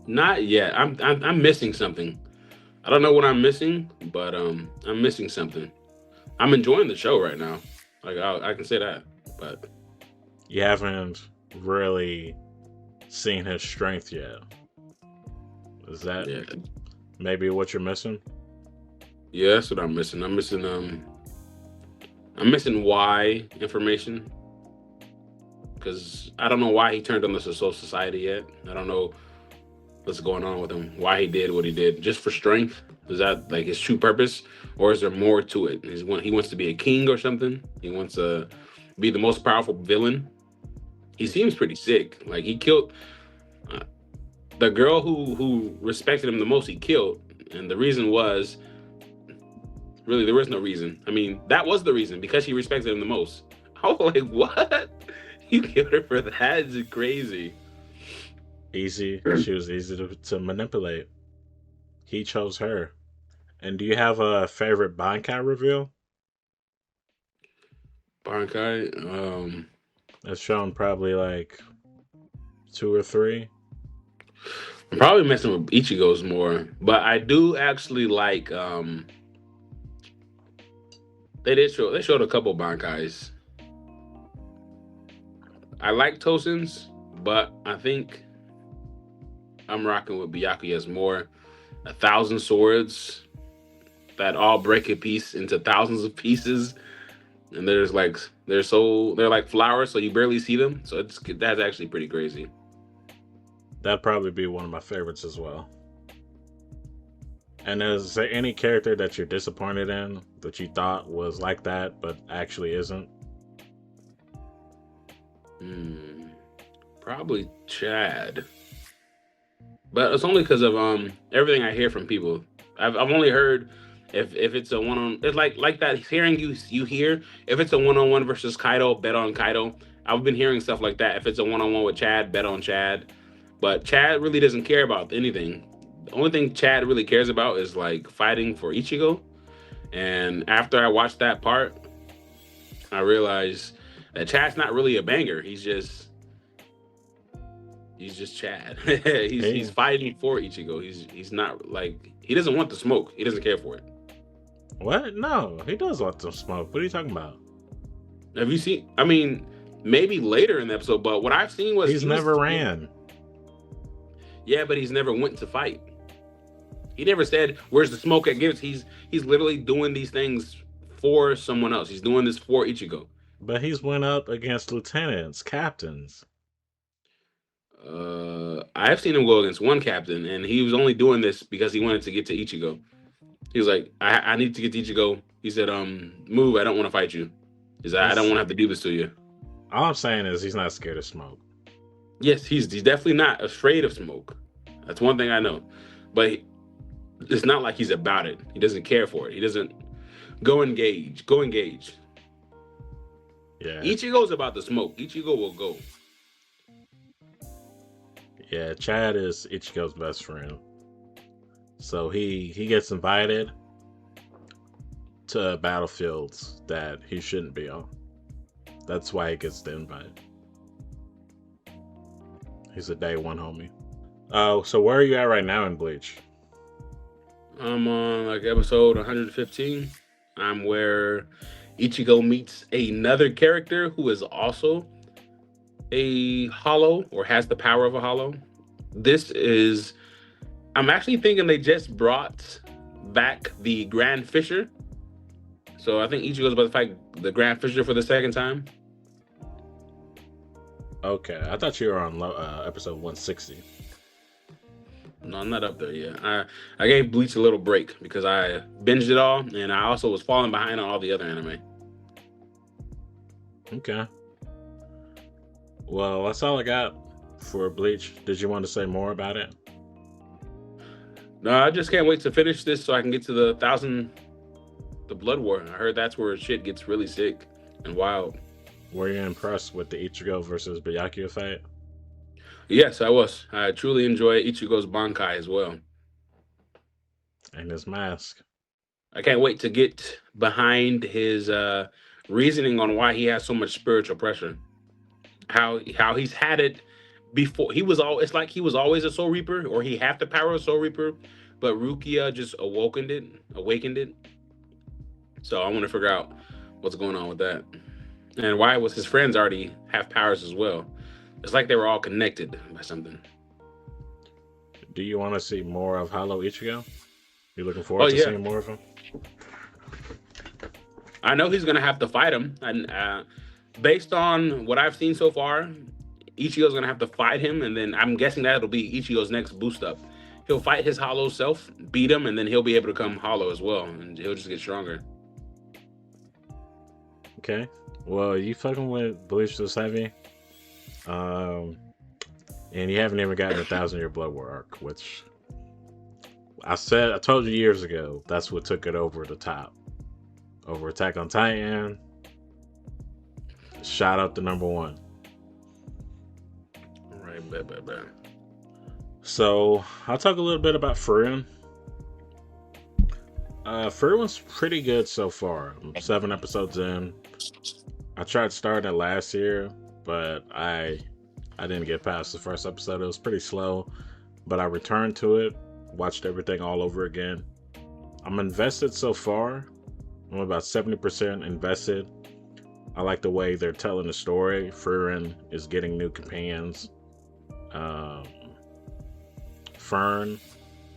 Not yet. I'm missing something. I don't know what I'm missing, but I'm missing something. I'm enjoying the show right now. Like I can say that, but you haven't really seen his strength yet. Is that maybe what you're missing? Yeah, that's what I'm missing. I'm missing why information, because I don't know why he turned on the Soul Society yet. I don't know what's going on with him. Why he did what he did, just for strength? Is that like his true purpose, or is there more to it? He wants to be a king or something. He wants to be the most powerful villain. He seems pretty sick. Like he killed the girl who respected him the most. He killed, and the reason was really there was no reason. I mean, that was the reason, because he respected him the most. I was like, what? You killed her for that? It's crazy. Easy. She was easy to manipulate. He chose her. And do you have a favorite Bankai reveal? Bankai? It's shown probably like 2 or 3. I'm probably messing with Ichigo's more, but I do actually like they showed a couple Bankais. I like Tosen's, but I think I'm rocking with Byakuya's more. 1,000 swords that all break a piece into thousands of pieces, and they're like flowers, so you barely see them. So that's actually pretty crazy. That'd probably be one of my favorites as well. And is there any character that you're disappointed in that you thought was like that but actually isn't? Probably Chad, but it's only because of everything I hear from people. I've only heard if it's a one-on, it's like that. Hearing you hear if it's a one-on-one versus Kaido, bet on Kaido. I've been hearing stuff like that. If it's a one-on-one with Chad, bet on Chad. But Chad really doesn't care about anything. The only thing Chad really cares about is like fighting for Ichigo. And after I watched that part, I realized that Chad's not really a banger. He's just Chad. He's Hey, fighting for Ichigo. He's not like he doesn't want the smoke. He doesn't care for it. what? No, he does want some smoke. What are you talking about? Have you seen? I mean, maybe later in the episode, but what I've seen was He's never ran. yeah, but he's never went to fight. He never said, "Where's the smoke at Gibbs?" He's literally doing these things for someone else. He's doing this for Ichigo. But he's went up against lieutenants, captains. I've seen him go against one captain, and he was only doing this because he wanted to get to Ichigo. He was like, I need to get to Ichigo. He said, move. I don't want to fight you. He's like, I don't want to have to do this to you. All I'm saying is he's not scared of smoke. Yes, he's definitely not afraid of smoke. That's one thing I know. But it's not like he's about it. He doesn't care for it. He doesn't go engage. Go engage. Yeah. Ichigo's about the smoke. Ichigo will go. Yeah, Chad is Ichigo's best friend. So he gets invited to battlefields that he shouldn't be on. That's why he gets the invite. He's a day one homie. Oh, so where are you at right now in Bleach? I'm on like episode 115. I'm where Ichigo meets another character who is also a hollow or has the power of a hollow. I'm actually thinking they just brought back the Grand Fisher. So I think Ichigo's about to fight the Grand Fisher for the second time. Okay, I thought you were on episode 160. No, I'm not up there yet. I gave Bleach a little break because I binged it all, and I also was falling behind on all the other anime. Okay. Well, that's all I got for Bleach. Did you want to say more about it? No, I just can't wait to finish this so I can get to the Blood War. I heard that's where shit gets really sick and wild. Were you impressed with the Ichigo versus Byakuya fight? Yes, I was. I truly enjoy Ichigo's Bankai as well. And his mask. I can't wait to get behind his reasoning on why he has so much spiritual pressure. How he's had it before. It's like he was always a Soul Reaper, or he had the power of Soul Reaper, but Rukia just awakened it. So I want to figure out what's going on with that. And why was his friends already have powers as well? It's like they were all connected by something. Do you want to see more of Hollow Ichigo? You looking forward to seeing more of him? I know he's gonna have to fight him, and based on what I've seen so far, Ichigo's gonna have to fight him, and then I'm guessing that'll be Ichigo's next boost up. He'll fight his Hollow self, beat him, and then he'll be able to come Hollow as well, and he'll just get stronger. Okay. Well, you fucking with Bleach this heavy. And you haven't even gotten 1,000-Year Blood War arc, which I told you years ago, that's what took it over the top. Over Attack on Titan, shot up to number 1. All right, bet. So, I'll talk a little bit about Frieren. Frieren's pretty good so far. I'm 7 episodes in. I tried starting it last year, but I didn't get past the first episode. It was pretty slow, but I returned to it, watched everything all over again. I'm invested so far. I'm about 70% invested. I like the way they're telling the story. Frieren is getting new companions. Fern,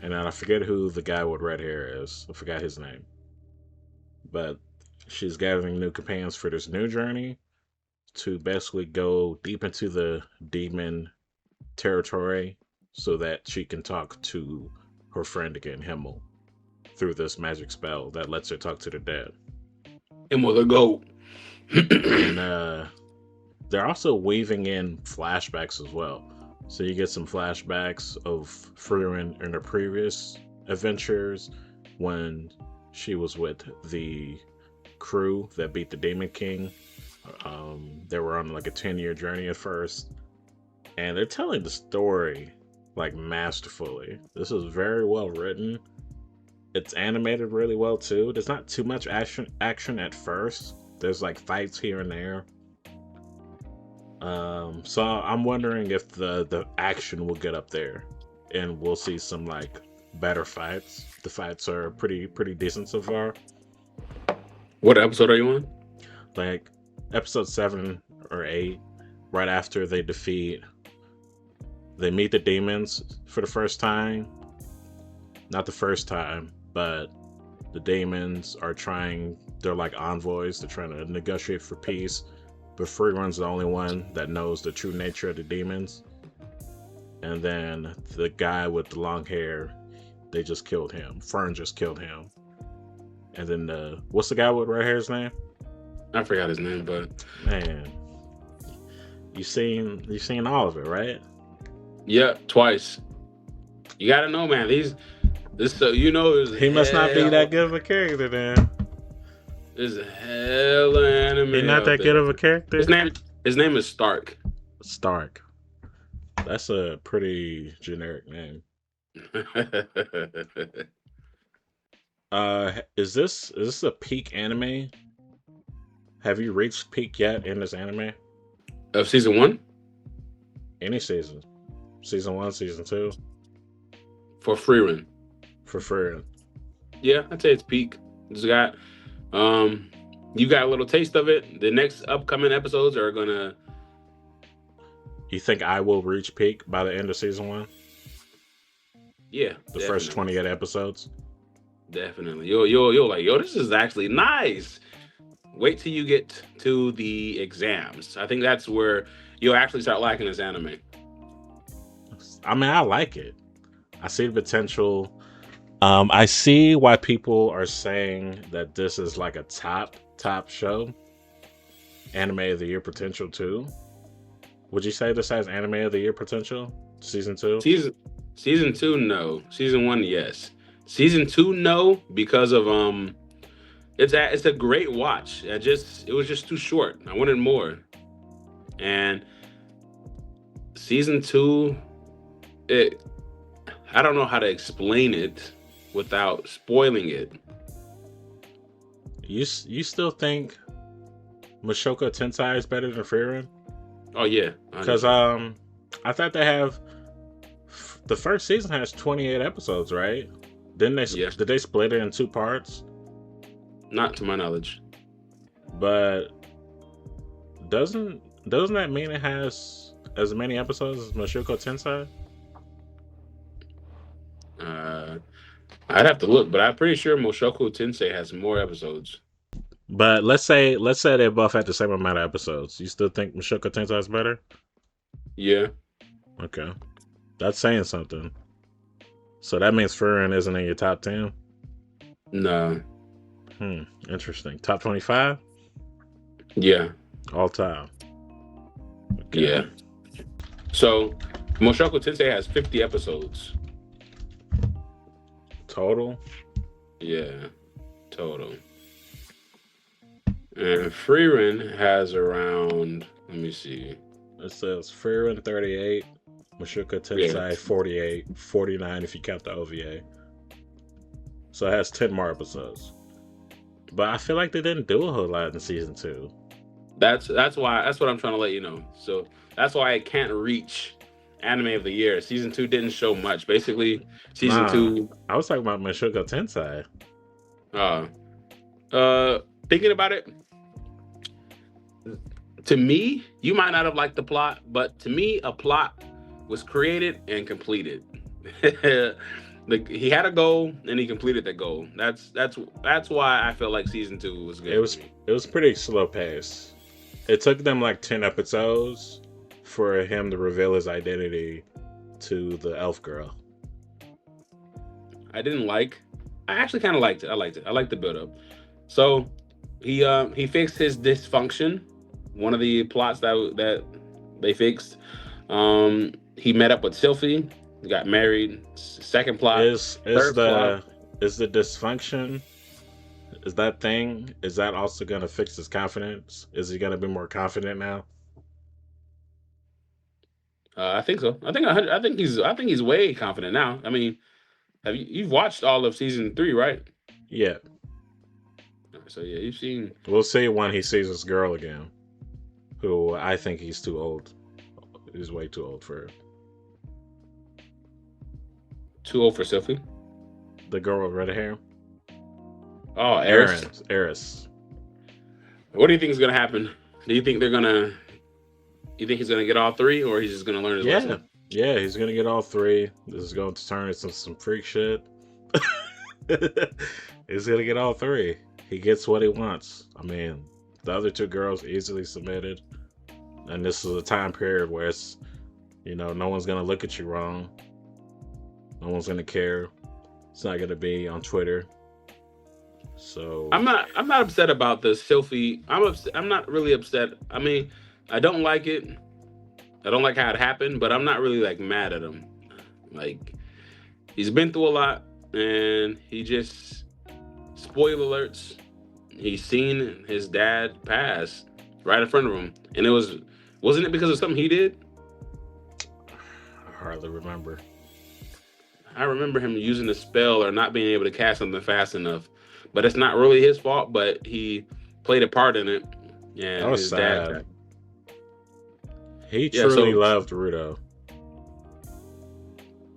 and then I forget who the guy with red hair is. I forgot his name. But she's gathering new companions for this new journey to basically go deep into the demon territory so that she can talk to her friend again, Himmel, through this magic spell that lets her talk to the dead. Himmel the goat. And they're also weaving in flashbacks as well. So you get some flashbacks of Frieren in her previous adventures when she was with the crew that beat the Demon King. They were on like a 10-year journey at first. and they're telling the story like masterfully. This is very well written. It's animated really well too. There's not too much action at first. There's like fights here and there. So I'm wondering if the action will get up there, and we'll see some like better fights. The fights are pretty decent so far. What episode are you on? Like episode 7 or 8, right after they meet the demons for the first time. Not the first time, but the demons are they're like envoys, they're trying to negotiate for peace. But Frieren's the only one that knows the true nature of the demons. And then the guy with the long hair, they just killed him. Frieren just killed him. And then what's the guy with red hair's name? I forgot his name, but Man, you seen all of it, right? yeah, twice. You gotta know, man. This so you know He must not be that good of a character then. There's hella anime. He's not that good of a character. His name is Stark. Stark. That's a pretty generic name. Is this a peak anime? Have you reached peak yet in this anime? Of season 1? Any season. Season 1, season 2? For Frieren. For Frieren. Yeah, I'd say it's peak. Just got you got a little taste of it. The next upcoming episodes are gonna. You think I will reach peak by the end of season 1? Yeah. The first 28 episodes? Definitely. You'll like, this is actually nice. Wait till you get to the exams. I think that's where you'll actually start liking this anime. I mean, I like it. I see the potential. I see why people are saying that this is like a top show. Anime of the year potential too. Would you say this has anime of the year potential? Season 2? Season 2, no. Season 1, yes. Season 2, no, because of it's a great watch. It was just too short. I wanted more. And season 2, I don't know how to explain it without spoiling it. You still think Mushoku Tensei is better than Frieren? Oh yeah, because I thought the first season has 28 episodes, right? Did they split it in 2 parts? Not to my knowledge. But doesn't that mean it has as many episodes as Mushoku Tensei? I'd have to look, but I'm pretty sure Mushoku Tensei has more episodes. But let's say they both had the same amount of episodes. You still think Mushoku Tensei is better? Yeah. Okay. That's saying something. So that means Frieren isn't in your top 10? No. Interesting. Top 25? Yeah. All time. Okay. Yeah. So Mushoku Tensei has 50 episodes. Total? Yeah. Total. And Frieren has around, let me see. It says Frieren 38, Mushoku Tensei 48, 49 if you count the OVA. So it has 10 more episodes. But I feel like they didn't do a whole lot in season 2. That's what I'm trying to let you know. So that's why I can't reach anime of the year. Season 2 didn't show much. Basically, season 2. I was talking about Mushoku Tensei. Thinking about it, to me, you might not have liked the plot, but to me, a plot was created and completed. He had a goal and he completed that goal. That's why I feel like season 2 was good. It was pretty slow pace. It took them like 10 episodes for him to reveal his identity to the elf girl. I actually kind of liked it. I liked it. I liked the build up. So he fixed his dysfunction. One of the plots that they fixed. He met up with Sylphie. Got married. Second plot. Is the dysfunction? Is that thing? Is that also gonna fix his confidence? Is he gonna be more confident now? I think so. I think 100. I think he's way confident now. I mean, you've watched all of season 3, right? Yeah. So yeah, you've seen. We'll see when he sees this girl again, who I think he's too old. He's way too old for her. Too old for Sophie. The girl with red hair. Oh, Eris. Eris. What do you think is gonna happen? Do you think they're gonna? You think he's gonna get all 3, or he's just gonna learn his lesson? Yeah, he's gonna get all 3. This is going to turn into some freak shit. He's gonna get all 3. He gets what he wants. I mean, the other 2 girls easily submitted, and this is a time period where it's, no one's gonna look at you wrong. No one's gonna care. It's not gonna be on Twitter. So I'm not upset about the Sophie. I'm not really upset. I mean, I don't like it. I don't like how it happened, but I'm not really like mad at him. Like, he's been through a lot, and he just, spoiler alerts, he's seen his dad pass right in front of him, and wasn't it because of something he did? I hardly remember. I remember him using a spell or not being able to cast something fast enough, but it's not really his fault. But he played a part in it, and that was his sad. dad. He truly loved Rudo.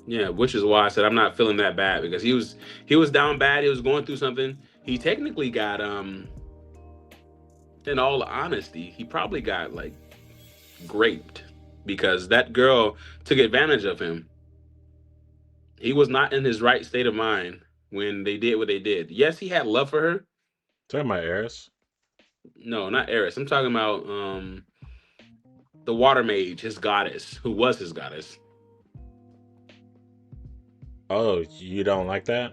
Yeah, which is why I said I'm not feeling that bad, because he was down bad. He was going through something. He technically got in all honesty, he probably got like raped, because that girl took advantage of him. He was not in his right state of mind when they did what they did. Yes, he had love for her. Talking about Eris? No, not Eris. I'm talking about the water mage, his goddess, who was his goddess. Oh, you don't like that?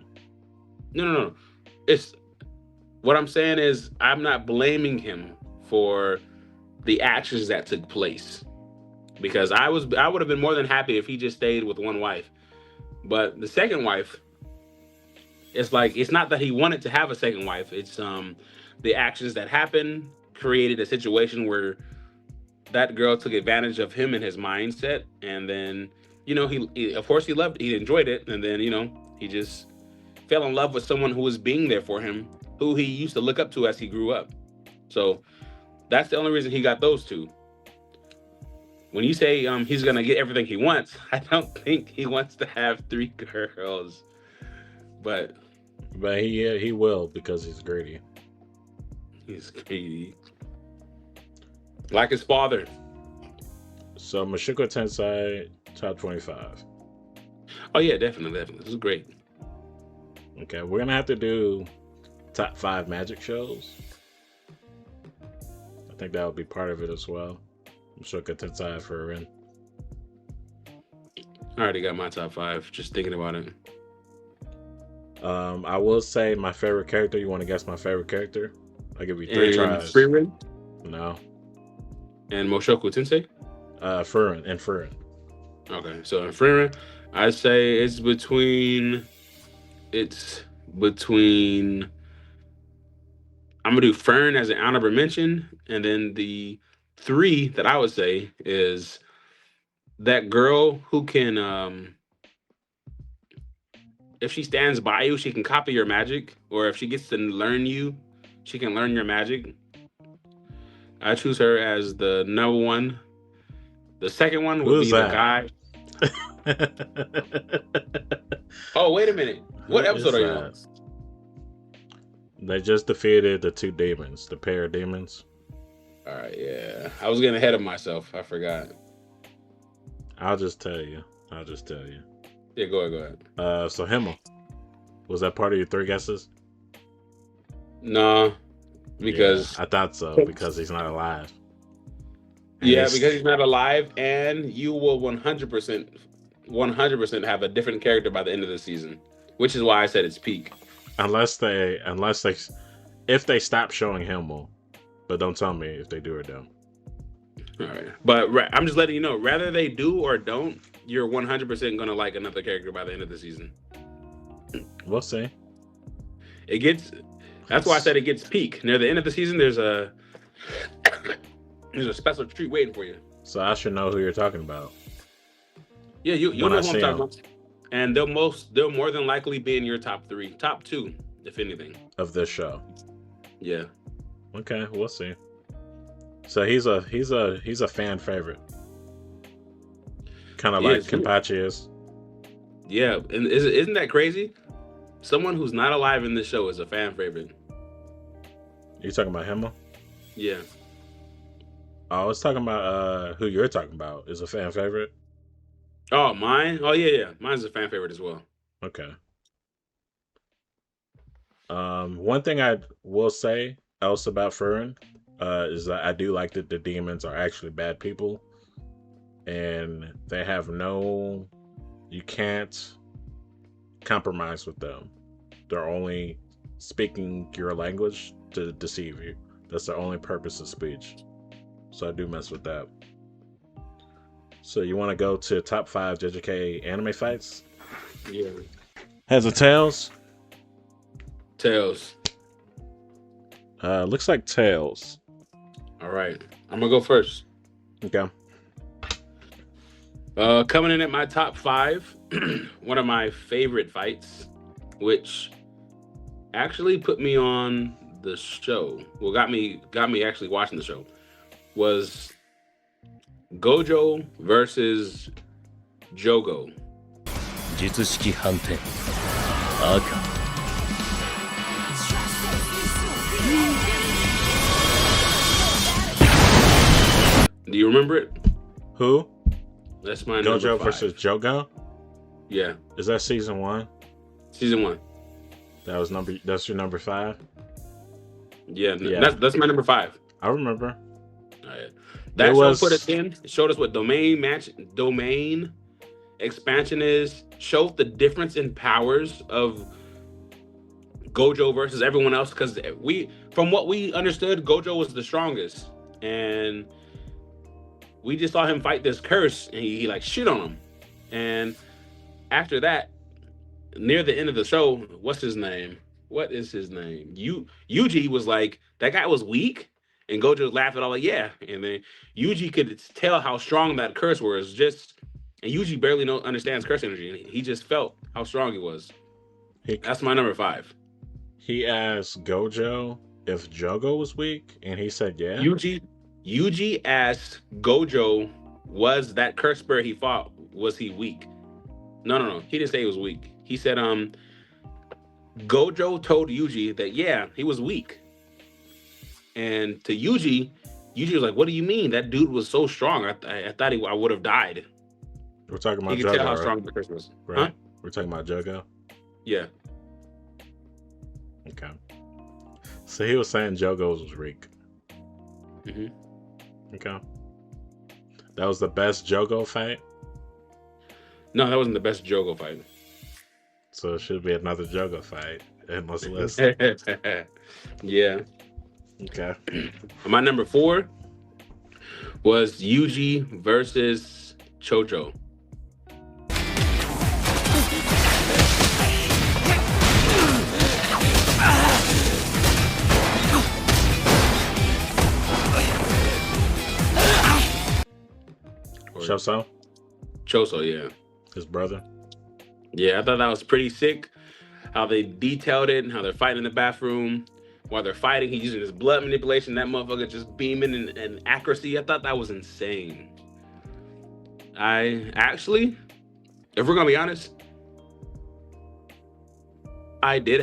No. It's what I'm saying is, I'm not blaming him for the actions that took place, because I would have been more than happy if he just stayed with one wife. But the second wife, it's like, it's not that he wanted to have a second wife. It's the actions that happened created a situation where that girl took advantage of him and his mindset, and then he of course he enjoyed it, and then he just fell in love with someone who was being there for him, who he used to look up to as he grew up. So that's the only reason he got those 2. When you say he's gonna get everything he wants, I don't think he wants to have 3 girls, but he will, because he's greedy. He's greedy, like his father. So Mushoku Tensei top 25. Oh yeah, definitely. This is great. Okay, we're gonna have to do top 5 magic shows. I think that would be part of it as well. Mushoku Tensei Frieren. I already got my top 5. Just thinking about it. I will say my favorite character. You want to guess my favorite character? I'll give you 3 tries. Frieren? No. And Mushoku Tensei? Frieren. Okay, so in Frieren, I'd say it's between. I'm gonna do Fern as an honorable mention, and then the 3 that I would say is that girl who can, if she stands by you, she can copy your magic, or if she gets to learn you, she can learn your magic. I choose her as the number 1. The second one would be the guy. Oh, wait a minute. What episode are you on? They just defeated the 2 demons, the pair of demons. All right, yeah. I was getting ahead of myself. I forgot. I'll just tell you. Yeah, go ahead. So Himmel. Was that part of your 3 guesses? No, because... Yeah, I thought so, because he's not alive. Yeah, because he's not alive, and you will 100% have a different character by the end of the season, which is why I said it's peak. If they stop showing Himmel, but don't tell me if they do or don't. All right, but I'm just letting you know, rather they do or don't, you're 100% gonna like another character by the end of the season. We'll see. That's why I said it gets peak. Near the end of the season, there's a special treat waiting for you. So I should know who you're talking about. Yeah, you'll when I know who I'm see talking them about. And they'll more than likely be in your top 3, top 2, if anything. of this show. Yeah. Okay, we'll see. So he's a fan favorite, kind of He like is. Kenpachi is. Yeah, and isn't that crazy? Someone who's not alive in this show is a fan favorite. You talking about Himmel? Yeah. I was talking about who you're talking about is a fan favorite. Oh, mine? Oh, yeah. Mine's a fan favorite as well. Okay. One thing I will say else about Frieren is that I do like that the demons are actually bad people, and they have no. You can't compromise with them. They're only speaking your language to deceive you. That's their only purpose of speech. So I do mess with that. So you want to go to top 5 JJK anime fights? Yeah. Heads or tails? Tails. Looks like tails. All right. I'm going to go first. Okay. Coming in at my top 5, one of my favorite fights, which actually put me on the show. Well, got me actually watching the show, was Gojo versus Jogo. 術式反転赤 Do you remember it? Who? That's my number Gojo 5. versus Jogo? Yeah, Is that season 1? season 1. That's your number 5? Yeah, Yeah. That's my number 5. I remember. That It show was- put us in. It showed us what domain expansion is. Showed the difference in powers of Gojo versus everyone else. Because from what we understood, Gojo was the strongest, and we just saw him fight this curse, and he like shit on him. And after that, near the end of the show, what's his name? What is his name? Yuji was like, that guy was weak. And Gojo was laughing all like, yeah. And then Yuji could tell how strong that curse was. And Yuji barely understands curse energy. And he just felt how strong he was. That's my number 5. He asked Gojo if Jogo was weak, and he said yeah. Yuji asked Gojo, was that curse spirit he fought, was he weak? No. He didn't say he was weak. He said, Gojo told Yuji that, yeah, he was weak. And to Yuji was like, what do you mean? That dude was so strong. I thought I would have died. We're talking about He could Jogo, tell how right? strong the curse was. Right. Huh? We're talking about Jogo. Yeah. Okay. So he was saying Jogo's was weak. hmm Okay. That was the best Jogo fight. No, that wasn't the best Jogo fight. So it should be another Jogo fight in this list. Yeah. Okay. My number 4 was Yuji versus Chocho. Choso, Choso, yeah. his brother. Yeah, I thought that was pretty sick. How they detailed it and how they're fighting in the bathroom. While they're fighting, he's using his blood manipulation. That motherfucker just beaming in accuracy. I thought that was insane. I actually, if we're gonna be honest, I did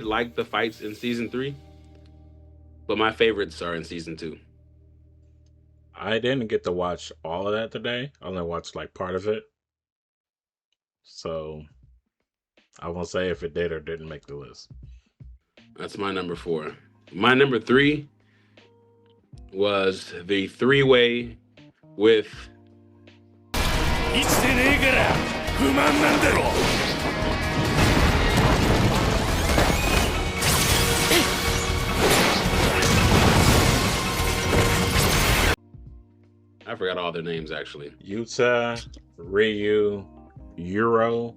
like the fights in season 3, but my favorites are in season 2. I didn't get to watch all of that today. I only watched like part of it. So I won't say if it did or didn't make the list. That's my number 4. My number 3 was the 3-way with 生きてねえから不満なんだろ I forgot all their names actually. Yuta, Ryu, Euro,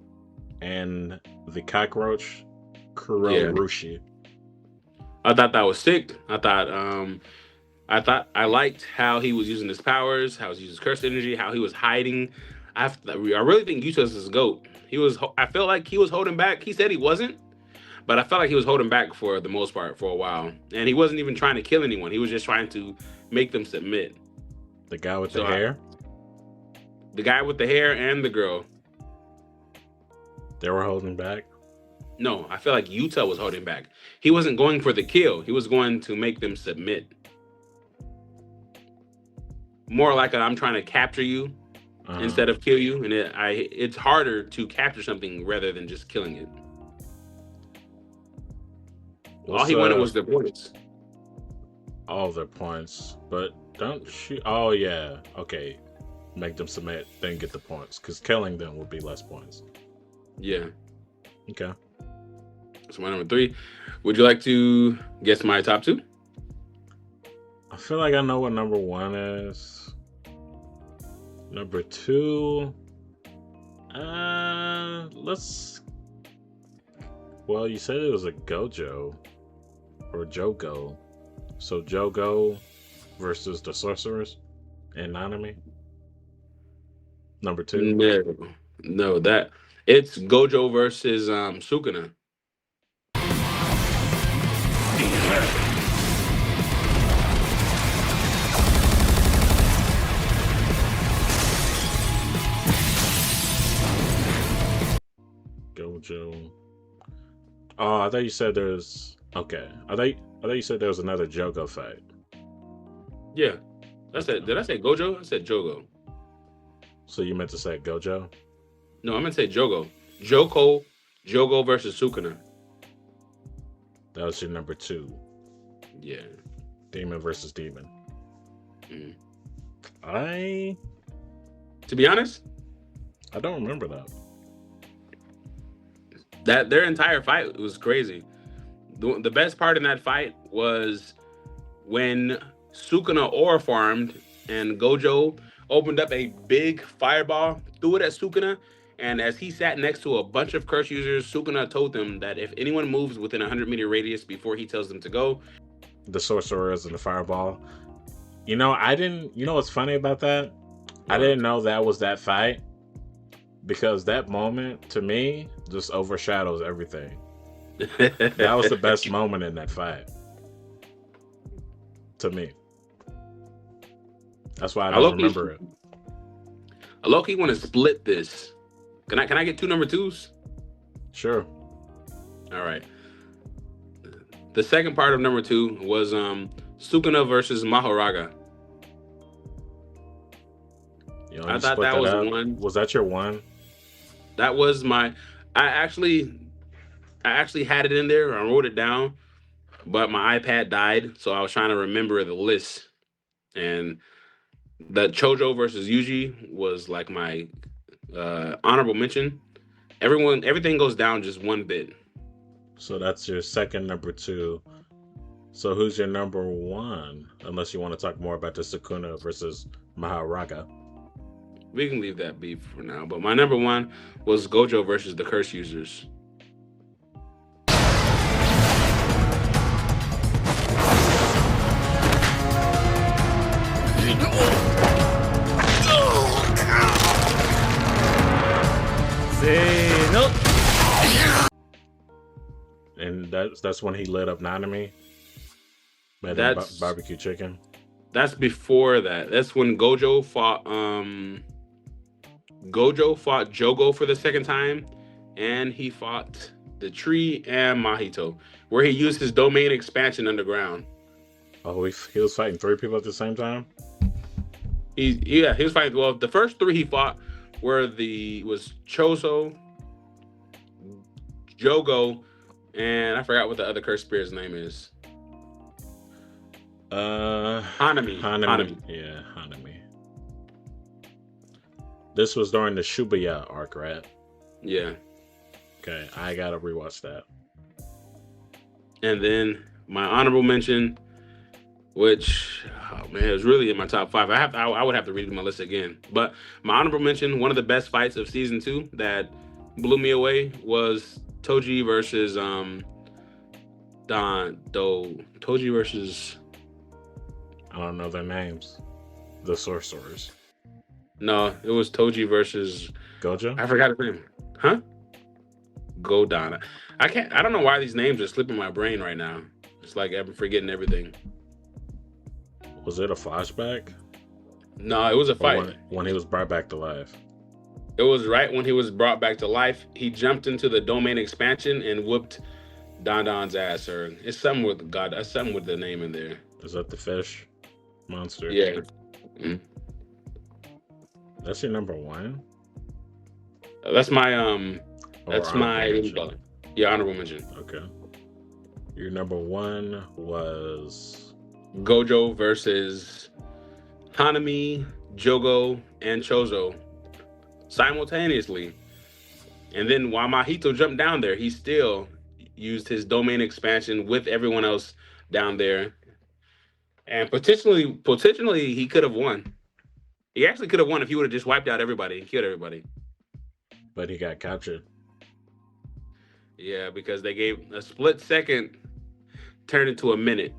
and the cockroach, Kurorushi. I thought that was sick. I liked how he was using his powers, how he was using curse energy, how he was hiding. I really think Yuto's his GOAT. I felt like he was holding back. He said he wasn't, but I felt like he was holding back for the most part for a while. And he wasn't even trying to kill anyone. He was just trying to make them submit. The guy with the hair? The guy with the hair and the girl. They were holding back? No, I feel like Yuta was holding back. He wasn't going for the kill. He was going to make them submit. More like I'm trying to capture you instead of kill you. And it's harder to capture something rather than just killing it. All he wanted was their points. All their points. But don't shoot. Oh, yeah. Okay. Make them submit, then get the points. Because killing them would be less points. Yeah. Okay. So my number 3. Would you like to guess my top 2? I feel like I know what number 1 is. Number 2. Let's. Well, you said it was a Gojo or Jogo. So Jogo versus the sorcerers in Nanami. Number 2. No, that it's Gojo versus Sukuna. Gojo. Oh, I thought you said there's. Okay, I thought you said there was another Jogo fight. Yeah, that's it. Did I say Gojo? I said Jogo. So you meant to say Gojo? No, I meant to say Jogo. Jogo versus Sukuna. That was your number 2. Yeah. Demon versus Demon. Mm. To be honest, I don't remember that. That their entire fight was crazy. The best part in that fight was when Sukuna ore farmed and Gojo opened up a big fireball, threw it at Sukuna, and as he sat next to a bunch of curse users, Sukuna told them that if anyone moves within a 100-meter radius before he tells them to go, the sorcerers and the fireball. You know what's funny about that? I didn't know that was that fight because that moment to me just overshadows everything. That was the best moment in that fight to me. That's why I don't remember it. I low-key want to split this. Can I get 2 number 2s? Sure. All right. The second part of number 2 was Sukuna versus Mahoraga. I thought that was one. Was that your one? That was my. I actually had it in there. I wrote it down, but my iPad died, so I was trying to remember the list. And the Chojo versus Yuji was like my honorable mention. Everything goes down just one bit. So that's your second number 2. So who's your number 1? Unless you want to talk more about the Sukuna versus Mahoraga. We can leave that be for now. But my number 1 was Gojo versus the Curse Users. And that's when he lit up Nanami. Made him barbecue chicken. That's before that. That's when Gojo fought Jogo for the second time, and he fought the Tree and Mahito, where he used his domain expansion underground. Oh, he was fighting 3 people at the same time? He was fighting. Well, the first 3 he fought was Chozo, Jogo, and I forgot what the other cursed spirit's name is. Hanami. Yeah, Hanami. This was during the Shibuya arc, right? Yeah. Okay, I gotta rewatch that. And then my honorable mention, which it was really in my top 5. I would have to read my list again. But my honorable mention, one of the best fights of season 2 that blew me away was Toji versus Toji versus, I don't know their names. The sorcerers. No, it was Toji versus Gojo? I forgot his name. Huh? Godana. I don't know why these names are slipping my brain right now. It's like I'm forgetting everything. Was it a flashback? No, it was a Or fight. when he was brought back to life? It was right when he was brought back to life. He jumped into the domain expansion and whooped Don Don's ass. Or it's something with God. That's something with the name in there. Is that the fish monster? Yeah. Mhm. That's your number one? That's my Or That's honorable my mention? honorable mention. Okay. Your number one was Gojo versus Hanami, Jogo, and Chozo simultaneously. And then while Mahito jumped down there, he still used his domain expansion with everyone else down there. And potentially he could have won. He actually could have won if he would have just wiped out everybody and killed everybody. but he got captured. Yeah, because they gave a split second turned into a minute.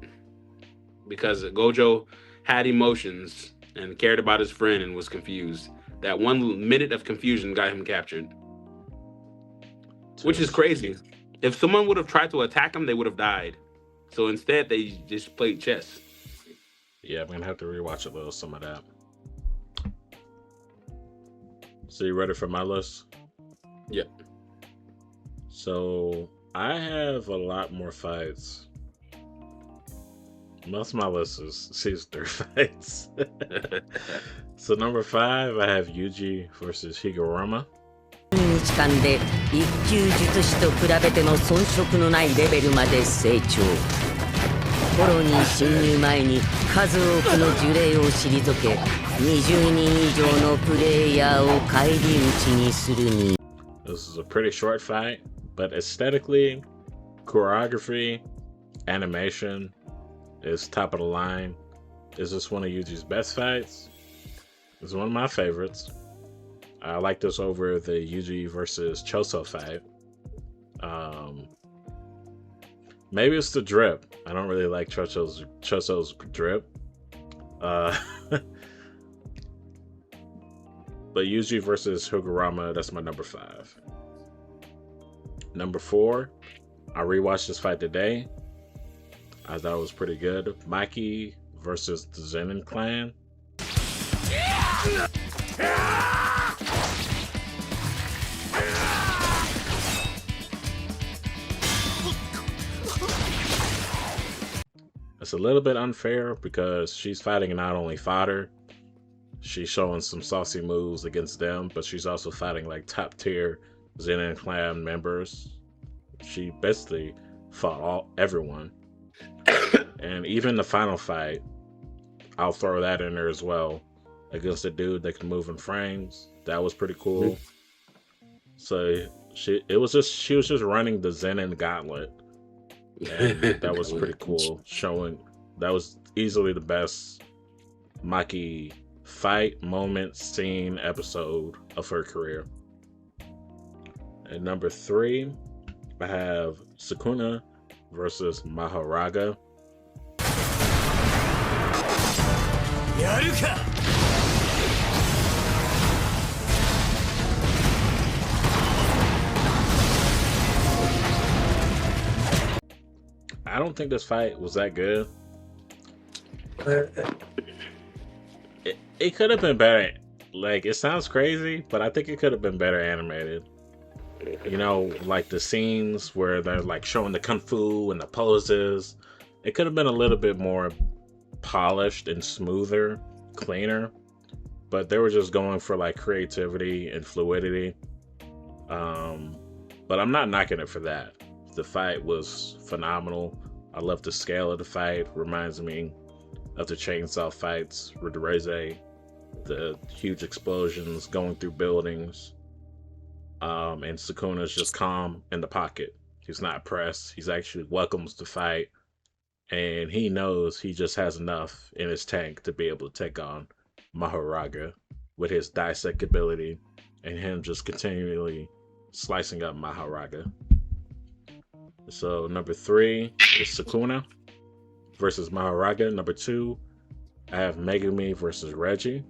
Because Gojo had emotions and cared about his friend and was confused. That 1 minute of confusion got him captured. Which is crazy. If someone would have tried to attack him, they would have died. So instead, they just played chess. Yeah, I'm gonna have to rewatch a little some of that. So you ready for my list? Yeah. So I have a lot more fights. Most of my list is season 3 fights. So number 5, I have Yuji versus Higuruma. 日間で一級術師と比べても遜色のないレベルまで成長。コロニー侵入前に数多くの呪霊を退け、20人以上のプレイヤーを返り討ちにするに。 This is a pretty short fight, but aesthetically, choreography, animation is top of the line. Is this one of Yuji's best fights? It's one of my favorites. I like this over the Yuji versus Choso fight. Maybe it's the drip. I don't really like Choso's drip. But Yuji versus Higuruma, that's my number 5. Number 4, I rewatched this fight today. I thought it was pretty good. Maki versus the Zenin clan. It's a little bit unfair because she's fighting not only fodder, she's showing some saucy moves against them, but she's also fighting like top tier Zenin clan members. She basically fought everyone. And even the final fight, I'll throw that in there as well, against a dude that can move in frames. That was pretty cool. So she was just running the Zenin gauntlet. And that was pretty cool. That was easily the best Maki fight, moment, scene, episode of her career. And number 3, I have Sukuna versus Maharaga. やるか I don't think this fight was that good. It could have been better. Like, it sounds crazy, but I think it could have been better animated. You know, like the scenes where they're like showing the kung fu and the poses. It could have been a little bit more polished and smoother, cleaner. But they were just going for like creativity and fluidity. But I'm not knocking it for that. The fight was phenomenal. I love the scale of the fight. Reminds me of the chainsaw fights with Reze, the huge explosions going through buildings. And Sukuna's just calm in the pocket. He's not pressed. He's actually welcomes the fight. And he knows he just has enough in his tank to be able to take on Maharaga with his dissect ability and him just continually slicing up Maharaga. So number 3 is Sukuna versus Maharaga. Number 2, I have Megumi versus Reggie.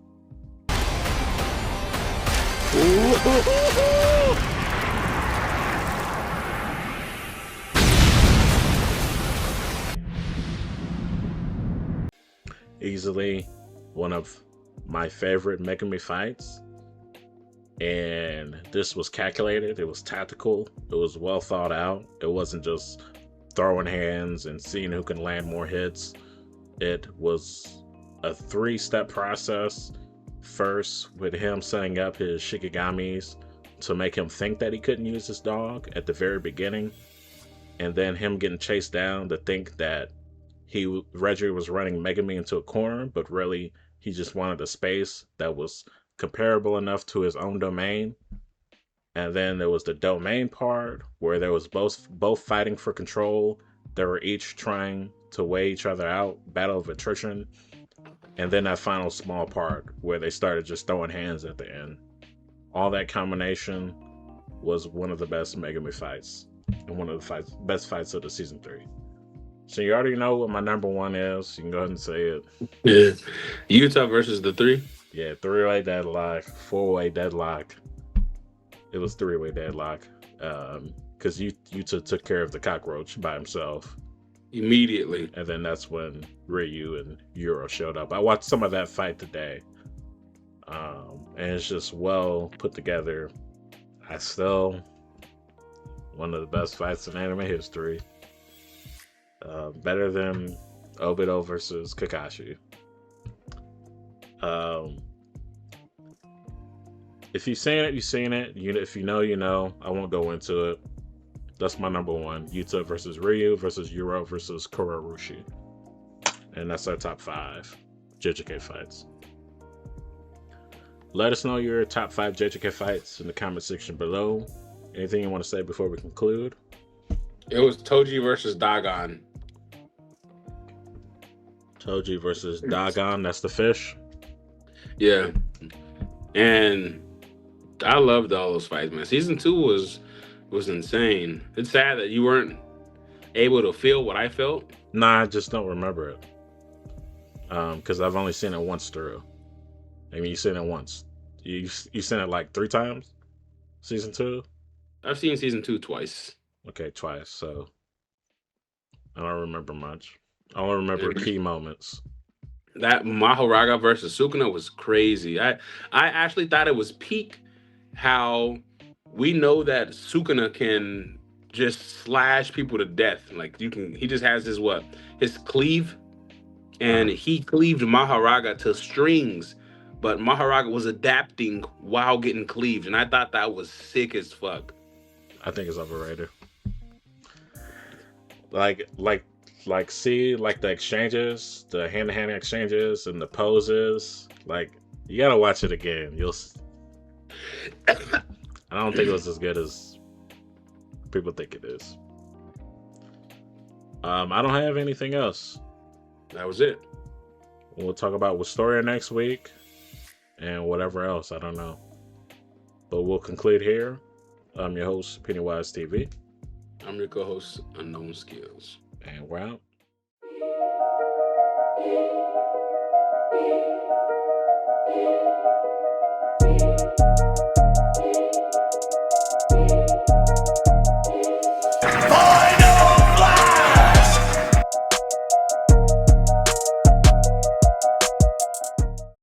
Easily one of my favorite Megami fights. And this was calculated, it was tactical, it was well thought out. It wasn't just throwing hands and seeing who can land more hits. It was a 3-step process. First, with him setting up his Shikigamis to make him think that he couldn't use his dog at the very beginning. And then him getting chased down to think that Reggie was running Megami into a corner, but really he just wanted a space that was comparable enough to his own domain. And then there was the domain part where there was both fighting for control. They were each trying to weigh each other out, battle of attrition. And then that final small part where they started just throwing hands at the end. All that combination was one of the best Megami fights and one of the best fights of the season 3. So you already know what my number 1 is. You can go ahead and say it. Yeah, Utah versus the 3. Yeah, 3-way deadlock, 4-way deadlock. It was 3-way deadlock because Yuta took care of the cockroach by himself immediately, and then that's when Ryu and Yuro showed up. I watched some of that fight today, and it's just well put together. One of the best fights in anime history. Better than Obito versus Kakashi. If you've seen it, you've seen it. If you know, you know. I won't go into it. That's my number 1. Yuta versus Ryu versus Yuro versus Kurarushi. And that's our top 5 JJK fights. Let us know your top 5 JJK fights in the comment section below. Anything you want to say before we conclude? It was Toji versus Dagon. Toji versus Dagon, that's the fish. Yeah. And I loved all those fights, man. Season 2 was insane. It's sad that you weren't able to feel what I felt. Nah, I just don't remember it. Because I've only seen it once through. I mean, you've seen it once. You seen it like 3 times? Season 2? I've seen season 2 twice. Okay, twice. So I don't remember much. I only remember key moments. That Mahoraga versus Sukuna was crazy. I actually thought it was peak how we know that Sukuna can just slash people to death. Like he just has his cleave, and he cleaved Mahoraga to strings, but Mahoraga was adapting while getting cleaved, and I thought that was sick as fuck. I think it's overrated. See the exchanges, the hand-to-hand exchanges and the poses. Like, you gotta watch it again. I don't think it was as good as people think it is. I don't have anything else. That was it. We'll talk about Wistoria next week and whatever else. I don't know. But we'll conclude here. I'm your host, Pennywise TV. I'm your co-host, Unknown Skillz. And we're out.